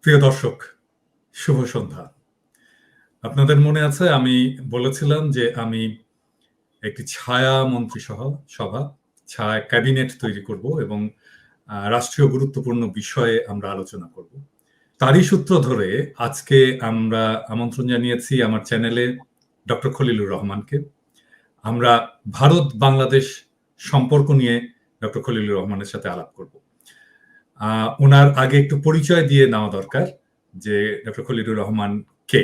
প্রিয় দর্শক, শুভ সন্ধ্যা। আপনাদের মনে আছে আমি বলেছিলাম যে আমি একটি ছায়া সভা, ছায়া ক্যাবিনেট তৈরি করব এবং রাষ্ট্রীয় গুরুত্বপূর্ণ বিষয়ে আমরা আলোচনা করব। তারই সূত্র ধরে আজকে আমরা আমন্ত্রণ জানিয়েছি আমার চ্যানেলে ডক্টর খলিলুর রহমানকে। আমরা ভারত বাংলাদেশ সম্পর্ক নিয়ে ডক্টর খলিলুর রহমানের সাথে আলাপ করব। ওনার আগে একটু পরিচয় দিয়ে নেওয়া দরকার যে ডক্টর খলিলুর রহমান কে।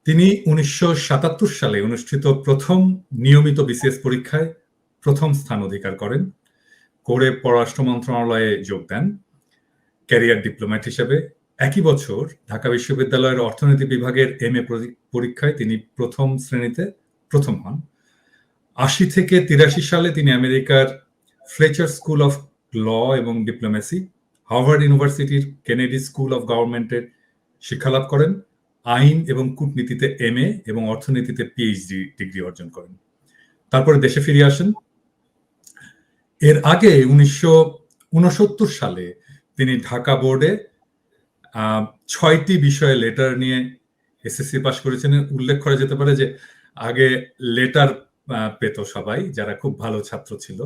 তিনি 1977 সালে অনুষ্ঠিত প্রথম নিয়মিত বিসিএস পরীক্ষায় প্রথম স্থান অধিকার করেন, করে পররাষ্ট্র মন্ত্রণালয়ে যোগ দেন ক্যারিয়ার ডিপ্লোম্যাট হিসেবে। একই বছর ঢাকা বিশ্ববিদ্যালয়ের অর্থনীতি বিভাগের MA পরীক্ষায় তিনি প্রথম শ্রেণীতে প্রথম হন। 80 থেকে 83 সালে তিনি আমেরিকার ফ্লেচার স্কুল অফ ল এবং ডিপ্লোমেসি, হার্ভার্ড ইউনিভার্সিটির কেনেডি স্কুল অফ গভর্নমেন্টের শিক্ষালাভ করেন, আইন এবং কূটনীতিতে MA এবং অর্থনীতিতে PhD ডিগ্রি অর্জন করেন। তারপরে দেশে ফিরে আসেন। এর আগে 1969 সালে তিনি ঢাকা বোর্ডে 6টি বিষয়ে লেটার নিয়ে SSC পাস করেছেন। উল্লেখ করা যেতে পারে যে আগে লেটার পেত সবাই যারা খুব ভালো ছাত্র ছিল,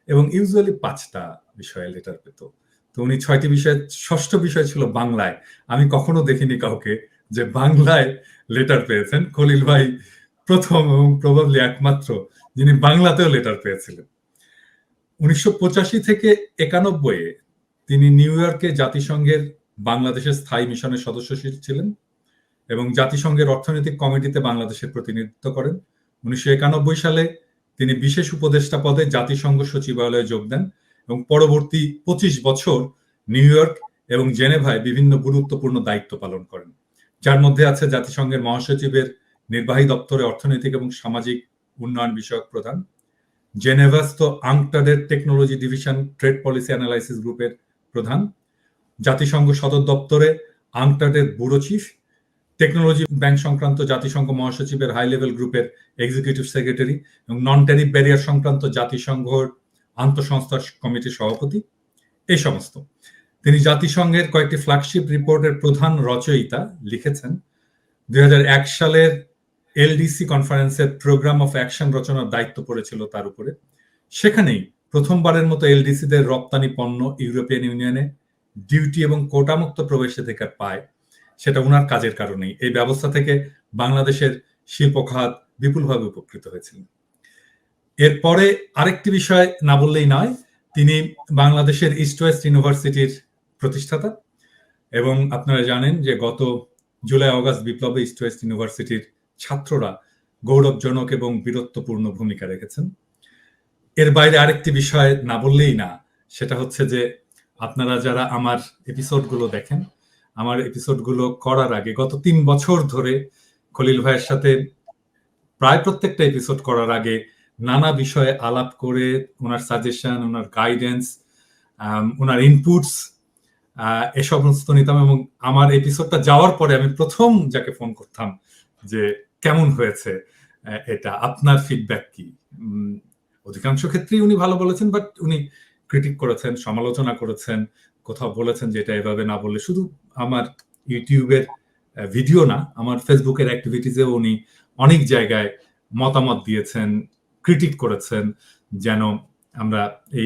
এবং ইউজুয়ালি 5টা বিষয়ে লেটার পেত। তো উনি 6টি বিষয়ে, ষষ্ঠ বিষয় ছিল বাংলায়। আমি কখনো দেখিনি কাউকে যে বাংলায় লেটার পেয়েছেন। খলিল ভাই প্রথম এবং প্রবাবলি একমাত্র যিনি বাংলাতেও লেটার পেয়েছিলেন। 1985 থেকে 91 তিনি নিউ ইয়র্কে জাতিসংঘের বাংলাদেশের স্থায়ী মিশনের সদস্য ছিলেন এবং জাতিসংঘের অর্থনৈতিক কমিটিতে বাংলাদেশের প্রতিনিধিত্ব করেন। 1991 সালে তিনি বিশেষ উপদেষ্টা পদে জাতিসংঘ সচিবালয়ে যোগ দেন এবং পরবর্তী 25 বছর নিউ ইয়র্ক এবং জেনেভায় বিভিন্ন গুরুত্বপূর্ণ দায়িত্ব পালন করেন, যার মধ্যে আছে জাতিসংঘের মহাসচিবের নির্বাহী দপ্তরে অর্থনৈতিক এবং সামাজিক উন্নয়ন বিষয়ক প্রধান, জেনেভাস্থ আংটাডের technology division trade policy analysis গ্রুপের প্রধান, জাতিসংঘ সদর দপ্তরে আংটাডের ব্যুরো চিফ, টেকনোলজি ব্যাংক সংক্রান্ত জাতিসংঘ মহাসচিবের হাই লেভেল গ্রুপের এক্সিকিউটিভ সেক্রেটারি এবং নন ট্যারিফ ব্যারিয়ার সংক্রান্ত জাতিসংঘের আন্তঃসংস্থা কমিটির সভাপতি। এই সমস্ত তিনি জাতিসংঘের কয়েকটি ফ্ল্যাগশিপ রিপোর্টের প্রধান রচয়িতা, লিখেছেন। 2001 সালের LDC কনফারেন্সের প্রোগ্রাম অফ অ্যাকশন রচনার দায়িত্ব পড়েছিল তার উপরে। সেখানেই প্রথমবারের মতো LDCদের রপ্তানি পণ্য ইউরোপিয়ান ইউনিয়নে ডিউটি এবং কোটামুক্ত প্রবেশাধিকার পায়। সেটা ওনার কাজের কারণেই। এই ব্যবস্থা থেকে বাংলাদেশের শিল্প খাত বিপুলভাবে উপকৃত হয়েছিল। এরপরে আরেকটি বিষয় না বললেই নয়, তিনি বাংলাদেশের ইস্ট ওয়েস্ট ইউনিভার্সিটির প্রতিষ্ঠাতা এবং আপনারা জানেন যে গত জুলাই অগাস্ট বিপ্লবে ইস্ট ওয়েস্ট ইউনিভার্সিটির ছাত্ররা গৌরবজনক এবং বীরত্বপূর্ণ ভূমিকা রেখেছেন। এর বাইরে আরেকটি বিষয় না বললেই না, সেটা হচ্ছে যে আপনারা যারা আমার এপিসোডগুলো দেখেন, আমার এপিসোডগুলো করার আগে গত 3 বছর ধরে খলিল ভাইয়ের সাথে প্রায় প্রত্যেকটা এপিসোড করার আগে নানা বিষয়ে আলাপ করে ওনার সাজেশন, ওনার গাইডেন্স, ওনার ইনপুটস এ সমস্ত নিতাম। এবং আমার এপিসোডটা যাওয়ার পরে আমি প্রথম যাকে ফোন করতাম যে কেমন হয়েছে এটা, আপনার ফিডব্যাক কি। অধিকাংশ ক্ষেত্রেই উনি ভালো বলেছেন, বাট উনি ক্রিটিক করেছেন, সমালোচনা করেছেন, কোথাও বলেছেন যে এটা এভাবে না বললে। শুধু আমার ইউটিউবের ভিডিও না, আমার ফেসবুকের অ্যাক্টিভিটিসেও উনি অনেক জায়গায় মতামত দিয়েছেন, ক্রিটিক করেছেন, যেন আমরা এই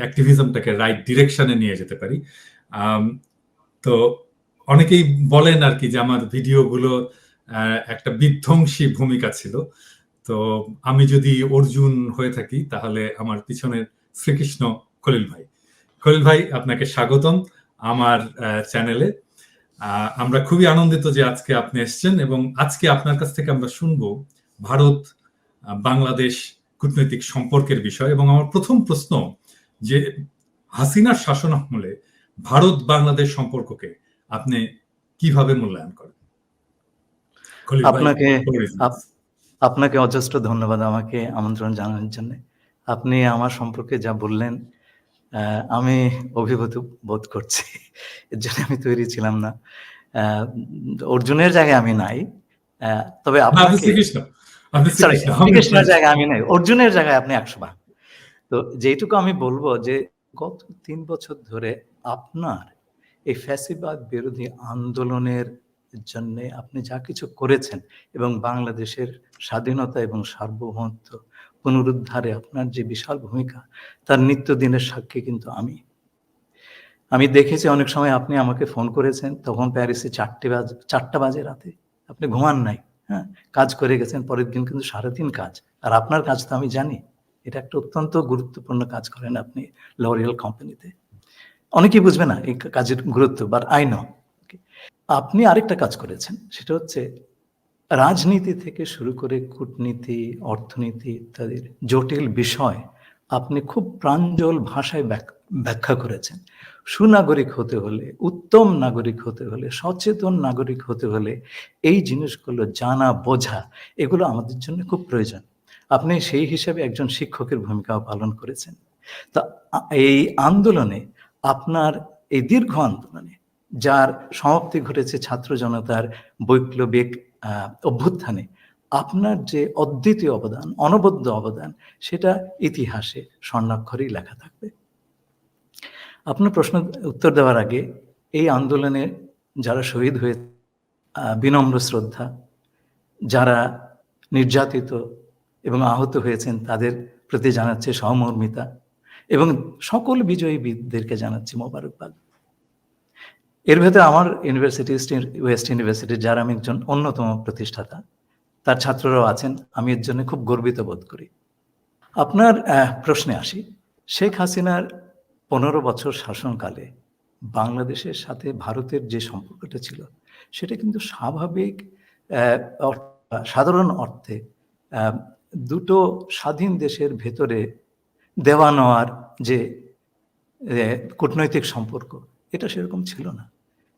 অ্যাক্টিভিজমটাকে রাইট ডিরেকশনে নিয়ে যেতে পারি। তো অনেকেই বলেন আর কি যে আমার ভিডিওগুলো একটা বিধ্বংসী ভূমিকা ছিল। তো আমি যদি অর্জুন হয়ে থাকি তাহলে আমার পিছনের শ্রীকৃষ্ণ খলিল ভাই। খলিল ভাই, আপনাকে স্বাগতম আমার চ্যানেলে। আমরা খুবই আনন্দিত যে আজকে আপনি এসেছেন এবং আজকে আপনার কাছ থেকে আমরা শুনবো ভারত বাংলাদেশ কূটনৈতিক সম্পর্কের বিষয়। এবং আমার প্রথম প্রশ্ন যে হাসিনার শাসন আমলে ভারত বাংলাদেশ সম্পর্ককে আপনি কিভাবে মূল্যায়ন করেন? আপনাকে অজস্র ধন্যবাদ আমাকে আমন্ত্রণ জানানোর জন্য। আপনি আমার সম্পর্কে যা বললেন আমি অভিভূত বোধ করছি। এর জন্য আমি তৈরি ছিলাম না। অর্জুনের জায়গায় আমি নাই, তবে শ্রীকৃষ্ণের জায়গায় আমি নাই, অর্জুনের জায়গায় আপনি 100 ভাগ। তো যেটুকু আমি বলবো যে গত 3 বছর ধরে আপনার এই ফ্যাসিবাদ বিরোধী আন্দোলনের জন্য আপনি যা কিছু করেছেন এবং বাংলাদেশের স্বাধীনতা এবং সার্বভৌমত্ব পুনরুদ্ধারে আপনার যে বিশাল ভূমিকা, তার নিত্যদিনের সাক্ষী কিন্তু আমি দেখেছি অনেক সময় আপনি আমাকে ফোন করেছেন, তখন প্যারিসে 4টা বাজে রাতে, আপনি ঘুমান নাই, হ্যাঁ, কাজ করে গেছেন, পরের দিন কিন্তু সারাদিন কাজ। আর আপনার কাজ তো আমি জানি, এটা একটা অত্যন্ত গুরুত্বপূর্ণ কাজ করেন আপনি লরিয়াল কোম্পানিতে। অনেকেই বুঝবে না এই কাজের গুরুত্ব, বাট আই নো। আপনি আরেকটা কাজ করেছেন, সেটা হচ্ছে রাজনীতি থেকে শুরু করে কূটনীতি, অর্থনীতি ইত্যাদির জটিল বিষয় আপনি খুব প্রাঞ্জল ভাষায় ব্যাখ্যা করেছেন। সুনাগরিক হতে হলে, উত্তম নাগরিক হতে হলে, সচেতন নাগরিক হতে হলে এই জিনিসগুলো জানা, বোঝা, এগুলো আমাদের জন্য খুব প্রয়োজন। আপনি সেই হিসাবে একজন শিক্ষকের ভূমিকাও পালন করেছেন। তা এই আন্দোলনে, আপনার এই দীর্ঘ আন্দোলনে, যার সমাপ্তি ঘটেছে ছাত্র জনতার বৈপ্লবিক অভ্যুত্থানে, আপনার যে অদ্বিতীয় অবদান, অনবদ্য অবদান, সেটা ইতিহাসে স্বর্ণাক্ষরেই লেখা থাকবে। আপনার প্রশ্ন উত্তর দেওয়ার আগে এই আন্দোলনে যারা শহীদ হয়ে, বিনম্র শ্রদ্ধা, যারা নির্যাতিত এবং আহত হয়েছেন তাদের প্রতি জানাচ্ছে সহমর্মিতা, এবং সকল বিজয়ী বীরদেরকে জানাচ্ছি মোবারকবাদ। এর ভেতরে আমার ইউনিভার্সিটি, ওয়েস্ট ইউনিভার্সিটি, যার আমি একজন অন্যতম প্রতিষ্ঠাতা, তার ছাত্ররাও আছেন, আমি এর জন্য খুব গর্বিত বোধ করি। আপনার প্রশ্নে আসি, শেখ হাসিনার 15 বছর শাসনকালে বাংলাদেশের সাথে ভারতের যে সম্পর্কটা ছিল, সেটা কিন্তু স্বাভাবিক, সাধারণ অর্থে দুটো স্বাধীন দেশের ভেতরে দেওয়া নেওয়ার যে কূটনৈতিক সম্পর্ক, এটা সেরকম ছিল না।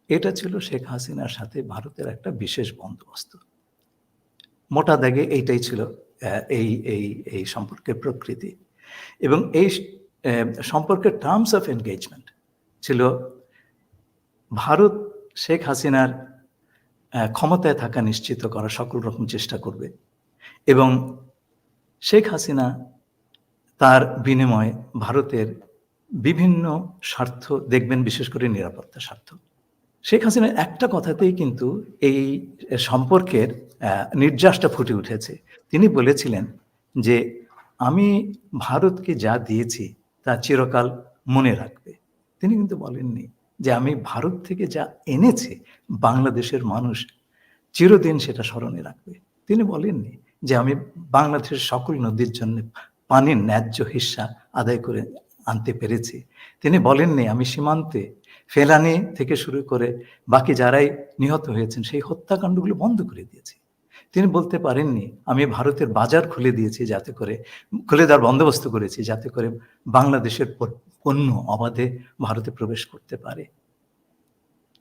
এটা ছিল শেখ হাসিনার সাথে ভারতের একটা বিশেষ বন্দোবস্ত। মোটা দাগে এইটাই ছিল এই এই এই সম্পর্কের প্রকৃতি। এবং এই সম্পর্কের টার্মস অফ এনগেজমেন্ট ছিল ভারত শেখ হাসিনার ক্ষমতায় থাকা নিশ্চিত করার সকল রকম চেষ্টা করবে, এবং শেখ হাসিনা তার বিনিময়ে ভারতের বিভিন্ন স্বার্থ দেখবেন, বিশেষ করে নিরাপত্তা স্বার্থ। শেখ হাসিনার একটা কথাতেই কিন্তু এই সম্পর্কের নির্যাসটা ফুটে উঠেছে। তিনি বলেছিলেন যে আমি ভারতকে যা দিয়েছি তা চিরকাল মনে রাখবে। তিনি কিন্তু বলেননি যে আমি ভারত থেকে যা এনেছি বাংলাদেশের মানুষ চিরদিন সেটা স্মরণে রাখবে। তিনি বলেননি যে আমি বাংলাদেশের সকল নদীর জন্য পানির ন্যায্য হিস্সা আদায় করে আনতে পেরেছি। তিনি বলেননি আমি সীমান্তে ফেলানি থেকে শুরু করে বাকি যারাই নিহত হয়েছেন সেই হত্যাকাণ্ডগুলো বন্ধ করে দিয়েছি। তিনি বলতে পারেননি আমি ভারতের বাজার খুলে দিয়েছি, যাতে করে খুলে দেওয়ার বন্দোবস্ত করেছি যাতে করে বাংলাদেশের পণ্য অবাধে ভারতে প্রবেশ করতে পারে।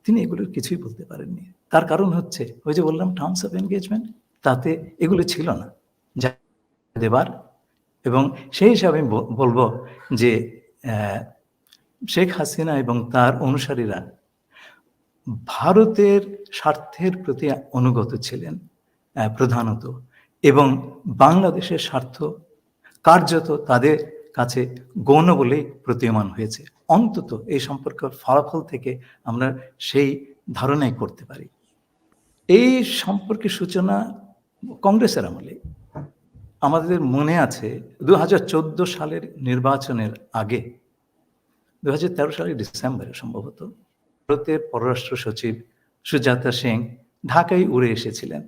তিনি এগুলোর কিছুই বলতে পারেননি। তার কারণ হচ্ছে ওই যে বললাম টার্মস অফ এনগেজমেন্ট, তাতে এগুলো ছিল না যা দেবার। এবং সেই হিসাবে আমি বলবো যে শেখ হাসিনা এবং তার অনুসারীরা ভারতের স্বার্থের প্রতি অনুগত ছিলেন প্রধানত, এবং বাংলাদেশের স্বার্থ কার্যত তাদের কাছে গৌণ বলেই প্রতীয়মান হয়েছে। অন্তত এই সম্পর্কের ফলাফল থেকে আমরা সেই ধারণাই করতে পারি। এই সম্পর্কের সূচনা কংগ্রেসের আমলে। আমাদের মনে আছে 2014 সালের নির্বাচনের আগে, 2013 সালের ডিসেম্বরে সম্ভবত, ভারতের পররাষ্ট্র সচিব সুজাতা সিং ঢাকায় উড়ে এসেছিলেন।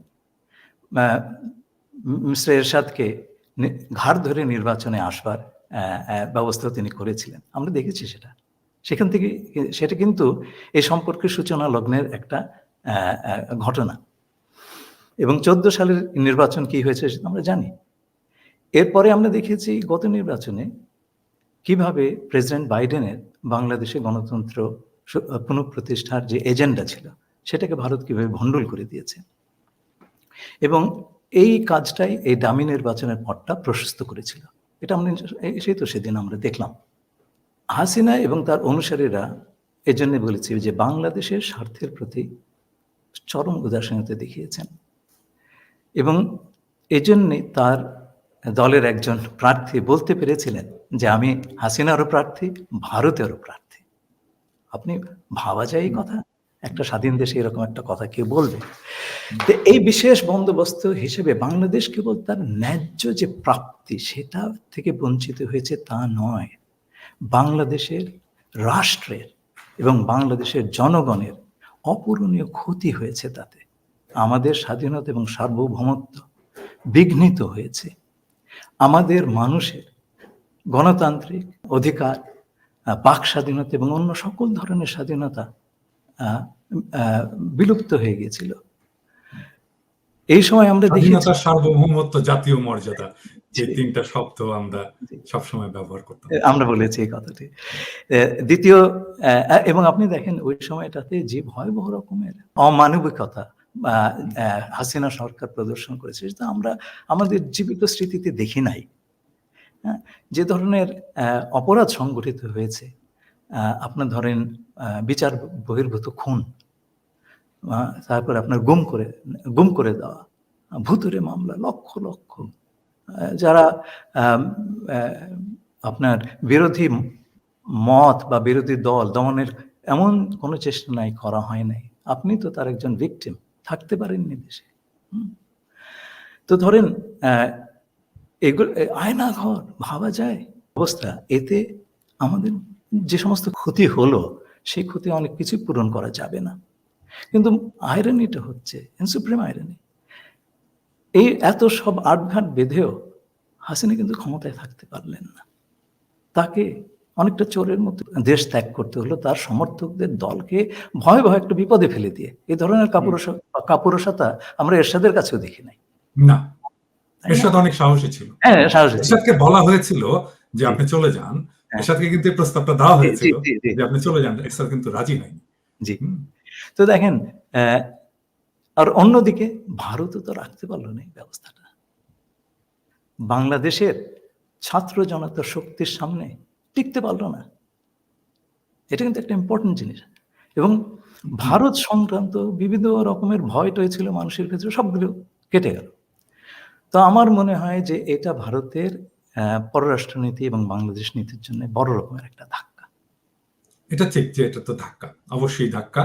মিস্টার এরশাদকে ঘাড় ধরে নির্বাচনে আসবার ব্যবস্থা তিনি করেছিলেন। আমরা দেখেছি সেটা। সেখান থেকে সেটা কিন্তু এই সম্পর্কের সূচনা লগ্নের একটা ঘটনা। এবং 14 সালের নির্বাচন কি হয়েছে সেটা আমরা জানি। এরপরে আমরা দেখেছি গত নির্বাচনে কিভাবে প্রেসিডেন্ট বাইডেনের বাংলাদেশে গণতন্ত্র পুনঃপ্রতিষ্ঠার যে এজেন্ডা ছিল সেটাকে ভারত কিভাবে ভণ্ডুল করে দিয়েছে, এবং এই কাজটাই এই ডামি নির্বাচনের পথটা প্রশস্ত করেছিল। এটা আমরা সেদিন আমরা দেখলাম। হাসিনা এবং তার অনুসারীরা এজন্য বলেছে যে বাংলাদেশের স্বার্থের প্রতি চরম উদাসীনতা দেখিয়েছেন, এবং এজন্যে তার দলের একজন প্রার্থী বলতে পেরেছিলেন যে আমি হাসিনারও প্রার্থী, ভারতেরও প্রার্থী। আপনি ভাবা যায় এই কথা? একটা স্বাধীন দেশে এরকম একটা কথা কেউ বলবে? তো এই বিশেষ বন্দোবস্ত হিসেবে বাংলাদেশ কেবল তার ন্যায্য যে প্রাপ্তি সেটা থেকে বঞ্চিত হয়েছে তা নয়। বাংলাদেশের রাষ্ট্রের এবং বাংলাদেশের জনগণের অপূরণীয় ক্ষতি হয়েছে তাতে। আমাদের স্বাধীনতা এবং সার্বভৌমত্ব বিঘ্নিত হয়েছে। আমাদের মানুষের গণতান্ত্রিক অধিকার, বাক স্বাধীনতা এবং অন্য সকল ধরনের স্বাধীনতা বিলুপ্ত হয়ে গিয়েছিল। এই সময় আমরা দেখেছি স্বাধীনতা, সার্বভৌমত্ব, জাতীয় মর্যাদা, যে ৩টা শব্দ আমরা সবসময় ব্যবহার করতাম। আমরা বলেছি এই কথাটি। দ্বিতীয় এবং আপনি দেখেন ওই সময়টাতে যে ভয়াবহ রকমের অমানবিকতা হাসিনা সরকার প্রদর্শন করেছে সেটা আমরা আমাদের জীবিত স্মৃতিতে দেখি নাই। হ্যাঁ, যে ধরনের অপরাধ সংগঠিত হয়েছে, আপনার ধরেন বিচার বহির্ভূত খুন, তারপর আপনার গুম করে দেওয়া, ভুতুড়ে মামলা, লক্ষ লক্ষ, যারা আপনার বিরোধী মত বা বিরোধী দল দমনের এমন কোনো চেষ্টা নাই, করা হয় নাই। আপনি তো তার একজন ভিকটিম, থাকতে পারেননি দেশে। তো ধরেন এগুলো আয়নাঘর ভাবা যায় অবস্থা। এতে আমাদের যে সমস্ত ক্ষতি হলো সেই ক্ষতি অনেক কিছু পূরণ করা যাবে না। কিন্তু আয়রনিটা হচ্ছে সুপ্রিম আয়রনি, এই এত সব আটঘাট বেঁধেও হাসিনা কিন্তু ক্ষমতায় থাকতে পারলেন না। তাকে অনেকটা চোরের মতো দেশ ত্যাগ করতে হলো, তার সমর্থকদের দলকে ভয়ে ভয়ে একটা বিপদে ফেলে দিয়ে। এই ধরনের কাপুরুষতা আমরা এরশাদের কাছেও দেখি নাই। না, এরশাদ অনেক সাহসী ছিল। হ্যাঁ, সাহসী ছিল। এরশাদকে বলা হয়েছিল যে আপনি চলে যান, এরশাদকে কিন্তু এই প্রস্তাবটা দেওয়া হয়েছিল যে আপনি চলে যান, এরশাদ কিন্তু রাজি হয়নি। জি। তো দেখেন, আর অন্যদিকে ভারতও তো রাখতে পারলো না এই ব্যবস্থাটা। বাংলাদেশের ছাত্র জনতার শক্তির সামনে টিকতে পারলো না। এটা কিন্তু একটা ইম্পর্টেন্ট জিনিস। এবং ভারত সংক্রান্ত বিবিধ রকমের ভয় টয় ছিল মানুষের ক্ষেত্রে, সবগুলো কেটে গেল। তো আমার মনে হয় যে এটা ভারতের পররাষ্ট্রনীতি এবং বাংলাদেশ নীতির জন্য বড় রকমের একটা ধাক্কা। এটা ঠিক যে এটা তো ধাক্কা, অবশ্যই ধাক্কা।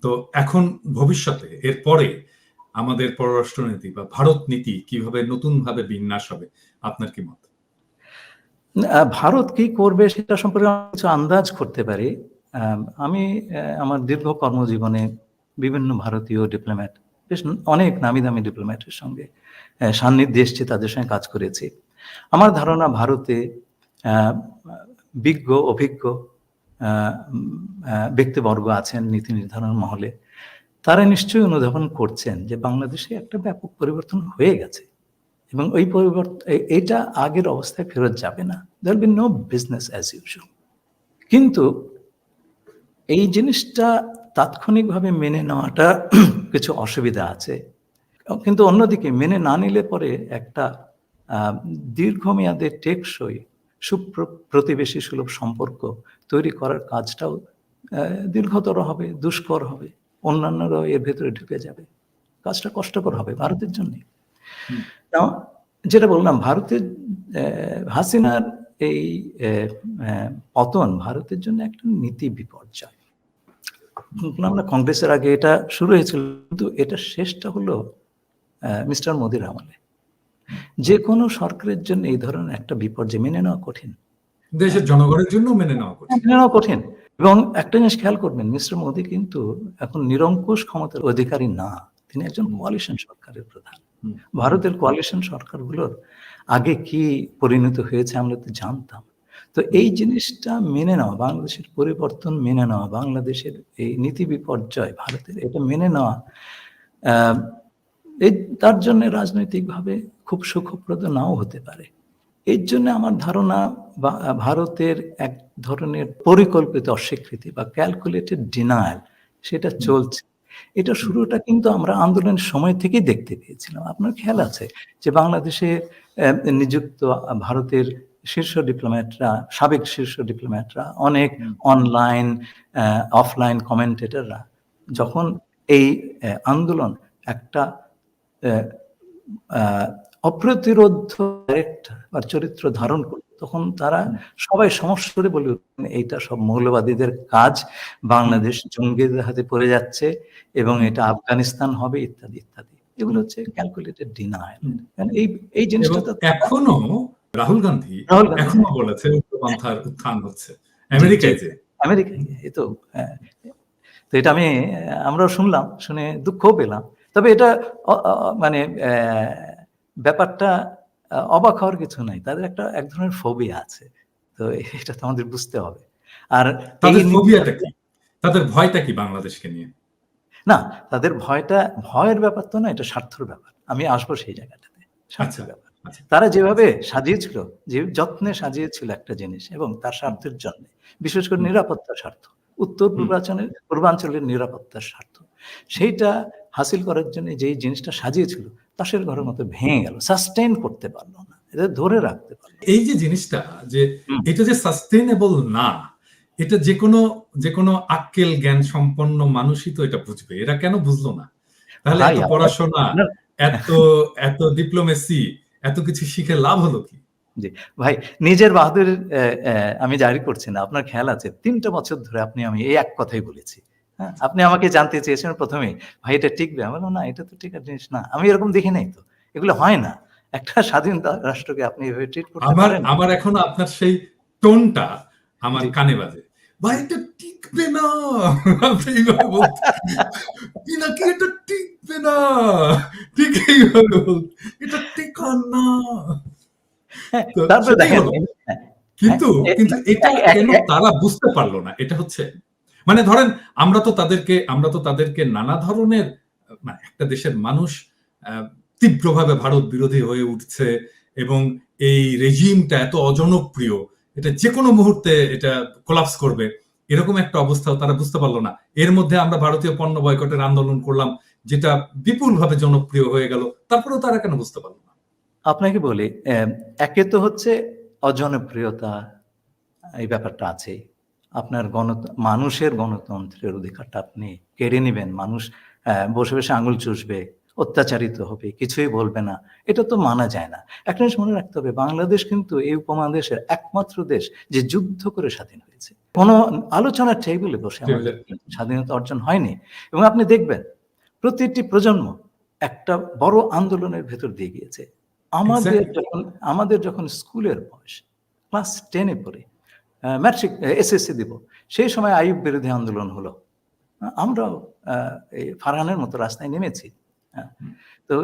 তো এখন ভবিষ্যতে এরপরে আমাদের পররাষ্ট্রনীতি বা ভারত নীতি কিভাবে নতুন ভাবে বিন্যাস হবে, আপনার কি মত? ভারত কি করবে সেটা সম্পর্কে কিছু আন্দাজ করতে পারি। আমি আমার দীর্ঘ কর্মজীবনে বিভিন্ন ভারতীয় ডিপ্লোম্যাট, বেশ অনেক নামি দামি ডিপ্লোম্যাটের সঙ্গে সান্নিধ্যে এসেছি, তাদের সঙ্গে কাজ করেছি। আমার ধারণা ভারতে বিজ্ঞ অভিজ্ঞ ব্যক্তিবর্গ আছেন নীতি নির্ধারণ মহলে, তারা নিশ্চয়ই অনুধাবন করছেন যে বাংলাদেশে একটা ব্যাপক পরিবর্তন হয়ে গেছে এবং ওই পরিবর্তন, এটা আগের অবস্থায় ফেরত যাবে না। There be no business as usual. কিন্তু এই জিনিসটা তাৎক্ষণিকভাবে মেনে নেওয়াটা কিছু অসুবিধা আছে। কিন্তু অন্যদিকে মেনে না নিলে পরে একটা দীর্ঘমেয়াদে টেকসই প্রতিবেশী সুলভ সম্পর্ক তৈরি করার কাজটাও দীর্ঘতর হবে, দুষ্কর হবে, অন্যান্যরাও এর ভেতরে ঢুকে যাবে। কাজটা কষ্টকর হবে ভারতের জন্য। যেটা বললাম, ভারতের হাসিনার এই পতন ভারতের জন্য একটা নীতি বিপর্যয়। আমরা কংগ্রেসের আগে এটা শুরু হয়েছিল, কিন্তু এটা শেষটা হলো মিস্টার মোদির আমলে। যে কোনো সরকারের জন্য এই ধরনের একটা বিপর্যয় মেনে নেওয়া কঠিন, দেশের জনগণের জন্য মেনে নেওয়া কঠিন। এবং একটা জিনিস খেয়াল করবেন, মিস্টার মোদি কিন্তু এখন নিরঙ্কুশ ক্ষমতার অধিকারী না, তিনি একজন কোয়ালিশন সরকারের প্রধান। ভারতের কোয়ালিশন সরকারগুলোর আগে কি পরিণত হয়েছে আমরা তো জানতাম। তো এই জিনিসটা মেনে নেওয়া, বাংলাদেশের পরিবর্তন মেনে নেওয়া, বাংলাদেশের এই নীতি বিপর্যয় ভারতের, এটা মেনে নেওয়া এই তার জন্য রাজনৈতিকভাবে খুব সুখপ্রদ নাও হতে পারে। এর জন্য আমার ধারণা ভারতের এক ধরনের পরিকল্পিত অস্বীকৃতি বা ক্যালকুলেটেড ডিনায়াল সেটা চলছে। এটা শুরুটা কিন্তু আমরা আন্দোলনের সময় থেকেই দেখতে পেয়েছিলাম। আপনার খেয়াল আছে যে বাংলাদেশে নিযুক্ত ভারতের শীর্ষ ডিপ্লোম্যাটরা, সাবেক শীর্ষ ডিপ্লোম্যাটরা, অনেক অনলাইন অফলাইন কমেন্টেটররা যখন এই আন্দোলন একটা অপ্রতিরোধ্য চরিত্র ধারণ করল, তখন তারা সবাই সমস্বরে বলে উঠলেন, এইটা সব মৌলবাদীদের কাজ, বাংলাদেশ জঙ্গিদের হাতে পড়ে যাচ্ছে এবং এটা আফগানিস্তান হবে, ইত্যাদি ইত্যাদি। এগুলো হচ্ছে ক্যালকুলেটেড ডিনায়াল। এই জিনিসটা তো এখনো রাহুল গান্ধী রাহুল গান্ধী এখনো বলেছে উগ্রপন্থার উত্থান হচ্ছে জি, আমেরিকায় যে। আমেরিকায় এই তো তো এটা আমরাও শুনলাম, শুনে দুঃখও পেলাম। তবে এটা মানে ব্যাপারটা অবাক হওয়ার কিছু নাই। তাদের এক ধরনের ফোবিয়া আছে। তো এটা তো আমাদের বুঝতে হবে। আর তাদের ফোবিয়াটা কি? তাদের ভয়টা কি বাংলাদেশকে নিয়ে? না, তাদের ভয়ের ব্যাপার তো না, এটা স্বার্থের ব্যাপার। আমি আসবো সেই জায়গাটাতে। স্বার্থের ব্যাপার। তারা যেভাবে সাজিয়েছিল, যে যত্নে সাজিয়েছিল একটা জিনিস এবং তার স্বার্থের জন্য, বিশেষ করে নিরাপত্তার স্বার্থ, উত্তর পূর্বাঞ্চলের নিরাপত্তার স্বার্থ, সেইটা হাসিল করার জন্য যেই জিনিসটা সাজিয়েছিল, তাসের ঘরের মতো ভেঙে গেল, সাস্টেইন করতে পারলো না, এটা ধরে রাখতে পারলো। এই যে জিনিসটা, যে এটা যে সাস্টেইনেবল না, এটা যে কোনো আক্কেল জ্ঞান সম্পন্ন মানুষই তো এটা বুঝবে। এরা কেন বুঝলো না? তাহলে এত পড়াশোনা, এত ডিপ্লোমেসি, এত কিছু শিখে লাভ হলো কি? জি ভাই, নিজের বাহাদুর আমি জারি করছি না। আপনার খেয়াল আছে ৩টা বছর ধরে আমি এই এক কথাই বলেছি। হ্যাঁ, আপনি আমাকে জানতে চেয়েছেন প্রথমেই, ভাই এটা টিকবে? আমি বললাম, না, এটা তো টিকার জিনিস না। আমি এরকম দেখি নাই তো। এগুলো হয় না। একটা স্বাধীন রাষ্ট্রকে আপনি এভাবে ট্রিট করতে পারেন? আমার এখনো আপনার সেই টোনটা আমার কানে বাজে। ভাই এটা টিকবে না, আপনি এইভাবে বলতে, পিনাকি এটা টিকবে না, ঠিক এইভাবে বলতে, এটা টিকার না। তারপরে দেখেন, কিন্তু এটা কেন তারা বুঝতে পারলো না? এটা হচ্ছে, মানে ধরেন আমরা তো তাদেরকে নানা ধরনের, মানে একটা দেশের মানুষ তীব্রভাবে ভারত বিরোধী হয়ে উঠছে এবং এই রেজিমটা এত অজনপ্রিয়, এটা যে কোনো মুহূর্তে এটা কোলাপস করবে, এরকম একটা অবস্থাও তারা বুঝতে পারলো না। এর মধ্যে আমরা ভারতীয় পণ্য বয়কটের আন্দোলন করলাম, যেটা বিপুলভাবে জনপ্রিয় হয়ে গেল, তারপরেও তারা কেন বুঝতে পারলো না? আপনাকে বলি, একে তো হচ্ছে অজনপ্রিয়তা, এই ব্যাপারটা আছে। আপনার মানুষের গণতন্ত্রের অধিকারটা আপনি কেড়ে নিবেন, মানুষ বসে বসে আঙুল চুষবে, অত্যাচারিত হবে, কিছুই বলবে না, এটা তো মানা যায় না। একটা জিনিস মনে রাখতে হবে, বাংলাদেশ কিন্তু এই উপমহাদেশের একমাত্র দেশ যে যুদ্ধ করে স্বাধীন হয়েছে। কোনো আলোচনার টেবিলে বসে আমাদের স্বাধীনতা অর্জন হয়নি। এবং আপনি দেখবেন প্রতিটি প্রজন্ম একটা বড় আন্দোলনের ভেতর দিয়ে গিয়েছে। আমাদের যখন স্কুলের বয়স, ক্লাস 10-এ পড়ে, ম্যাট্রিক এসএসসি দিব, সেই সময় আইয়ুব বিরোধী আন্দোলন হলো। আমরাও এই ফারহানের মতো রাস্তায় নেমেছি। তো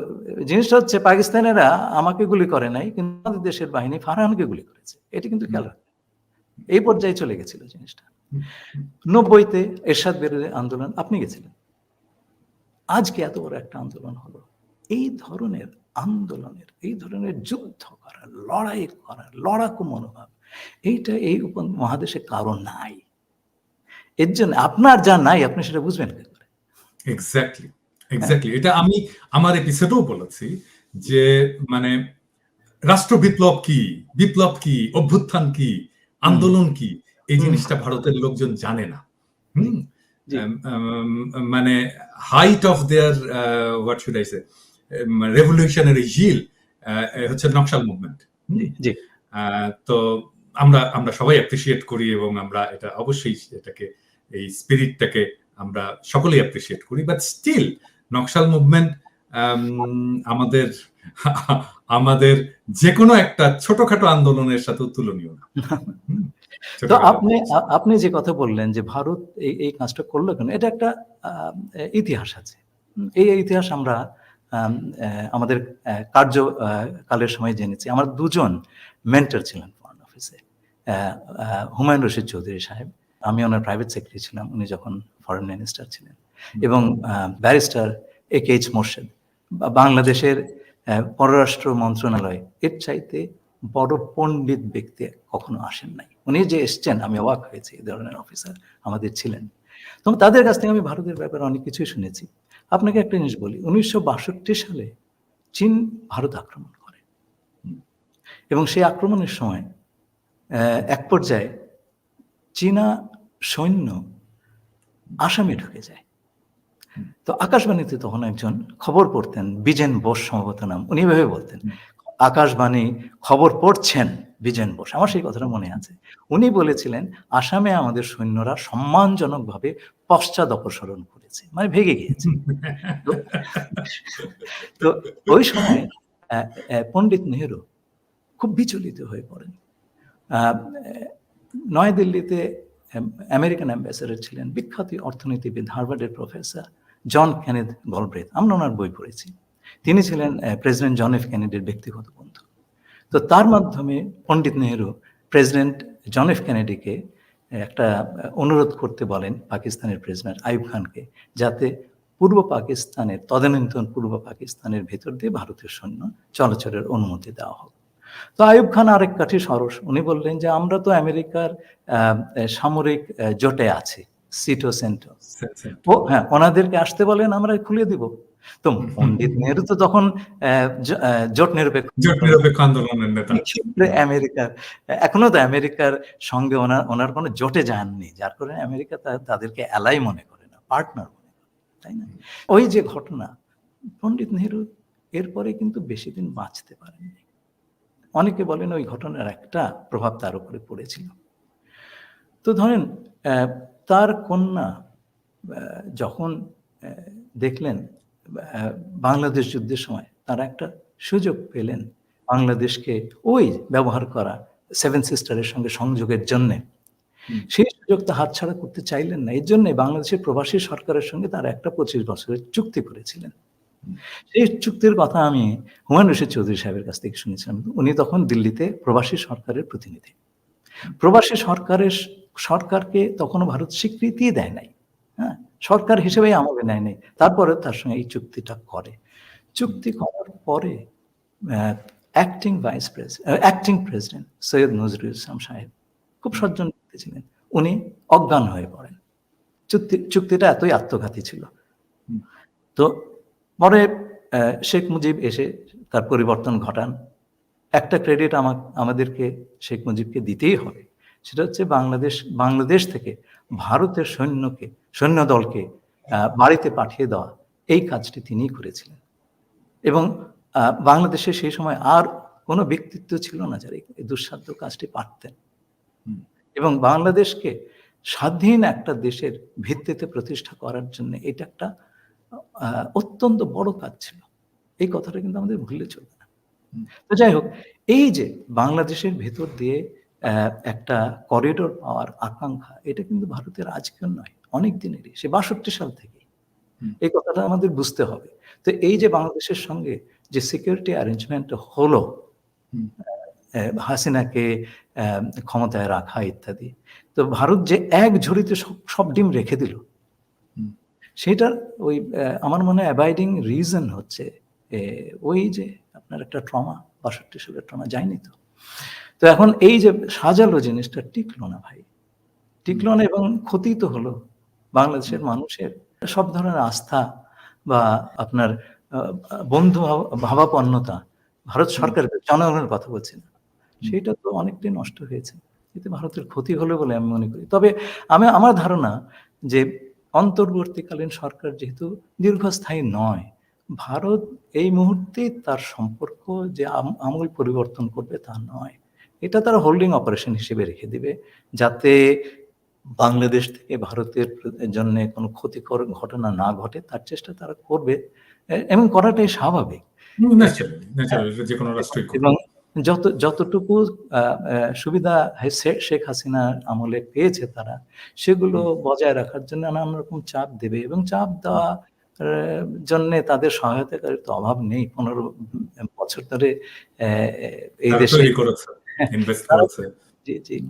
জিনিসটা হচ্ছে, পাকিস্তানেরা আমাকে গুলি করে নাই, কিন্তু আমাদের দেশের বাহিনী ফারহানকে গুলি করেছে। এটি কিন্তু খেয়াল রাখবেন। এই পর্যায়ে চলে গেছিল জিনিসটা। 90-তে এরশাদ বিরোধী আন্দোলন, আপনি গেছিলেন। আজকে এত বড় একটা আন্দোলন হলো। এই ধরনের আন্দোলনের, এই ধরনের যুদ্ধ করার, লড়াই করার, লড়াকু মনোভাব, এইটা এই উপমহাদেশে কারণ নাই। এর জন্য আপনার যা নাই, আপনি সেটা বুঝবেন কি করে? এক্স্যাক্টলি। এটা আমি আমার এপিসোডেও বলেছি যে, মানে রাষ্ট্র বিপ্লব কি, অভ্যুত্থান কি, আন্দোলন কি, এই জিনিসটা ভারতের লোকজন জানে না। মানে height of their what should I say revolutionary zeal হচ্ছে নকশাল মুভমেন্ট। তো আমরা সবাই অ্যাপ্রিশিয়েট করি এবং আমরা এটা অবশ্যই এটাকে, এই স্পিরিটটাকে আমরা সকলেই অ্যাপ্রিশিয়েট করি, বাট স্টিল নকশাল মুভমেন্ট আমাদের যে কোনো একটা ছোটখাটো আন্দোলনের সাথে তুলনীয় না। তো আপনি যে কথা বললেন যে ভারত এই কাজটা করলো কেন, এটা একটা ইতিহাস আছে। এই ইতিহাস আমরা আমাদের কার্যকালের সময় জেনেছি। আমার দুজন মেন্টর ছিলেন ফরেন অফিসে, হুমায়ুন রশিদ চৌধুরী সাহেব, আমি ওনার প্রাইভেট সেক্রেটারি ছিলাম উনি যখন ফরেন মিনিস্টার ছিলেন, এবং ব্যারিস্টার AK-H মোর্শেদ, বাংলাদেশের পররাষ্ট্র মন্ত্রণালয় এর চাইতে বড় পণ্ডিত ব্যক্তি কখনো আসেন নাই। উনি যে এসছেন, আমি অবাক হয়েছি, এই ধরনের অফিসার আমাদের ছিলেন। তো তাদের কাছ থেকে আমি ভারতের ব্যাপারে অনেক কিছুই শুনেছি। আপনাকে একটা জিনিস বলি, 1962 সালে চীন ভারত আক্রমণ করে এবং সেই আক্রমণের সময় এক পর্যায়ে চীনা সৈন্য আসামে ঢুকে যায়। তো আকাশবাণীতে তখন একজন খবর পড়তেন, বিজেন বোস সম্ভবত নাম, উনি এভাবে বলতেন, আকাশবাণী খবর পড়ছেন বিজেন বোস, আমার সেই কথাটা মনে আছে। উনি বলেছিলেন আসামে আমাদের সৈন্যরা সম্মানজনকভাবে পশ্চাৎ অপসরণ করেছে, মানে ভেগে গিয়েছে। তো তো ওই সময় পণ্ডিত নেহেরু খুব বিচলিত হয়ে পড়েন। নয়াদিল্লিতে আমেরিকান অ্যাম্বাসেডর ছিলেন বিখ্যাত অর্থনীতিবিদ, হার্ভার্ডের প্রফেসর জন কেনেথ গলব্রেথ। আমরা ওনার বই পড়েছি। তিনি ছিলেন প্রেসিডেন্ট জন এফ কেনেডির ব্যক্তিগত বন্ধু। তো তার মাধ্যমে পণ্ডিত নেহেরু প্রেসিডেন্ট জন এফ কেনেডিকে একটা অনুরোধ করতে বলেন পাকিস্তানের প্রেসিডেন্ট আইয়ুব খানকে, যাতে পূর্ব পাকিস্তানের, তদানীন্তন পূর্ব পাকিস্তানের ভেতর দিয়ে ভারতীয় সৈন্য চলাচলের অনুমতি দেওয়া হোক। তো আইয়ুব খান আরেক কাঠি সরস, উনি বললেন যে আমরা তো আমেরিকার সামরিক জোটে আছি, সিটো সেন্টো, ও হ্যাঁ, ওনাদেরকে আসতে বলেন, আমরা খুলে দিব। তো পণ্ডিত নেহেরু তো তখন জোট নিরপেক্ষ আন্দোলনের নেতা, আমেরিকার এখনো তো আমেরিকার সঙ্গে ওনার কোনো জোটে যাননি, যার কারণে আমেরিকা তাদেরকে অ্যালাই মনে করে না, পার্টনার মনে করে, তাই না? ওই যে ঘটনা, পণ্ডিত নেহেরু এরপরে কিন্তু বেশি দিন বাঁচতে পারেননি। অনেকে বলেন ওই ঘটনার একটা প্রভাব তার উপরে পড়েছিল। তো ধরেন তার কন্যা যখন দেখলেন বাংলাদেশ যুদ্ধের সময় তারা একটা সুযোগ পেলেন বাংলাদেশকে ওই ব্যবহার করা সেভেন সিস্টারের সঙ্গে সংযোগের জন্যে, সেই সুযোগটা হাতছাড়া করতে চাইলেন না। এর জন্য বাংলাদেশের প্রবাসী সরকারের সঙ্গে তারা একটা 25 বছরের চুক্তি করেছিলেন। সেই চুক্তির কথা আমি হুমায়ুন রশিদ চৌধুরী সাহেবের কাছ থেকে শুনেছিলাম। উনি তখন দিল্লিতে প্রবাসী সরকারের প্রতিনিধি। প্রবাসী সরকারকে তখনও ভারত স্বীকৃতি দেয় নাই, হ্যাঁ, সরকার হিসেবে আমলে নেয় নাই। তারপরে তার সঙ্গে এই চুক্তিটা করে। চুক্তি করার পরে অ্যাক্টিং প্রেসিডেন্ট সৈয়দ নজরুল ইসলাম সাহেব খুব সজ্জন ব্যক্তি ছিলেন, উনি অজ্ঞান হয়ে পড়েন। চুক্তিটা এতই আত্মঘাতী ছিল। তো পরে শেখ মুজিব এসে তার পরিবর্তন ঘটান। একটা ক্রেডিট আমাদেরকে শেখ মুজিবকে দিতেই হবে, সেটা হচ্ছে বাংলাদেশ থেকে ভারতের সৈন্য দলকে বাড়িতে পাঠিয়ে দেওয়া, এই কাজটি তিনিই করেছিলেন। এবং বাংলাদেশে সেই সময় আর কোনো ব্যক্তিত্ব ছিল না যারা এই দুঃসাধ্য কাজটি পারতেন। এবং বাংলাদেশকে স্বাধীন একটা দেশের ভিত্তিতে প্রতিষ্ঠা করার জন্য এটা একটা অত্যন্ত বড় কাজ ছিল। এই কথাটা কিন্তু আমাদের ভুললে চলবে না। তো যাই হোক, এই যে বাংলাদেশের ভেতর দিয়ে একটা করিডোর পাওয়ার আকাঙ্ক্ষা, এটা কিন্তু ভারতের আজকের নয়, অনেক দিনেরই, সে 62 সাল থেকে। এই কথাটা আমাদের বুঝতে হবে। তো এই যে বাংলাদেশের সঙ্গে যে সিকিউরিটি অ্যারেঞ্জমেন্ট হলো, হাসিনাকে ক্ষমতায় রাখা ইত্যাদি, তো ভারত যে এক ঝুড়িতে সব ডিম রেখে দিল, সেটার ওই আমার মনে হয় অ্যাবাইডিং রিজন হচ্ছে ওই যে আপনার একটা ট্রমা, 62 সালের ট্রমা যায়নি তো। তো এখন এই যে সাজালো জিনিসটা টিকলো না ভাই, টিকলো না, এবং ক্ষতি তো হলো বাংলাদেশের মানুষের সব ধরনের আস্থা বা আপনার বন্ধু ভাবাপন্নতা, ভারত সরকারের জনগণের কথা বলছি না, সেটা তো অনেকটাই নষ্ট হয়েছে। এতে ভারতের ক্ষতি হলো বলে আমি মনে করি। তবে আমার ধারণা যে অন্তর্বর্তীকালীন সরকার যেহেতু দীর্ঘস্থায়ী নয়, ভারত এই মুহূর্তে তার সম্পর্ক যে আমূল পরিবর্তন করবে তা নয়, এটা তারা হোল্ডিং অপারেশন হিসেবে রেখে দিবে, যাতে বাংলাদেশ থেকে ভারতের জন্য কোনো ক্ষতিকর ঘটনা না ঘটে তার চেষ্টা তারা করবে, এবং করাটাই স্বাভাবিক। এবং যতটুকু সুবিধা শেখ হাসিনার আমলে পেয়েছে তারা, সেগুলো বজায় রাখার জন্য নানা রকম চাপ দেবে, এবং চাপ দেওয়া জন্য তাদের সহায়তাকারীর তো অভাব নেই। 15 বছর ধরে এই দেশে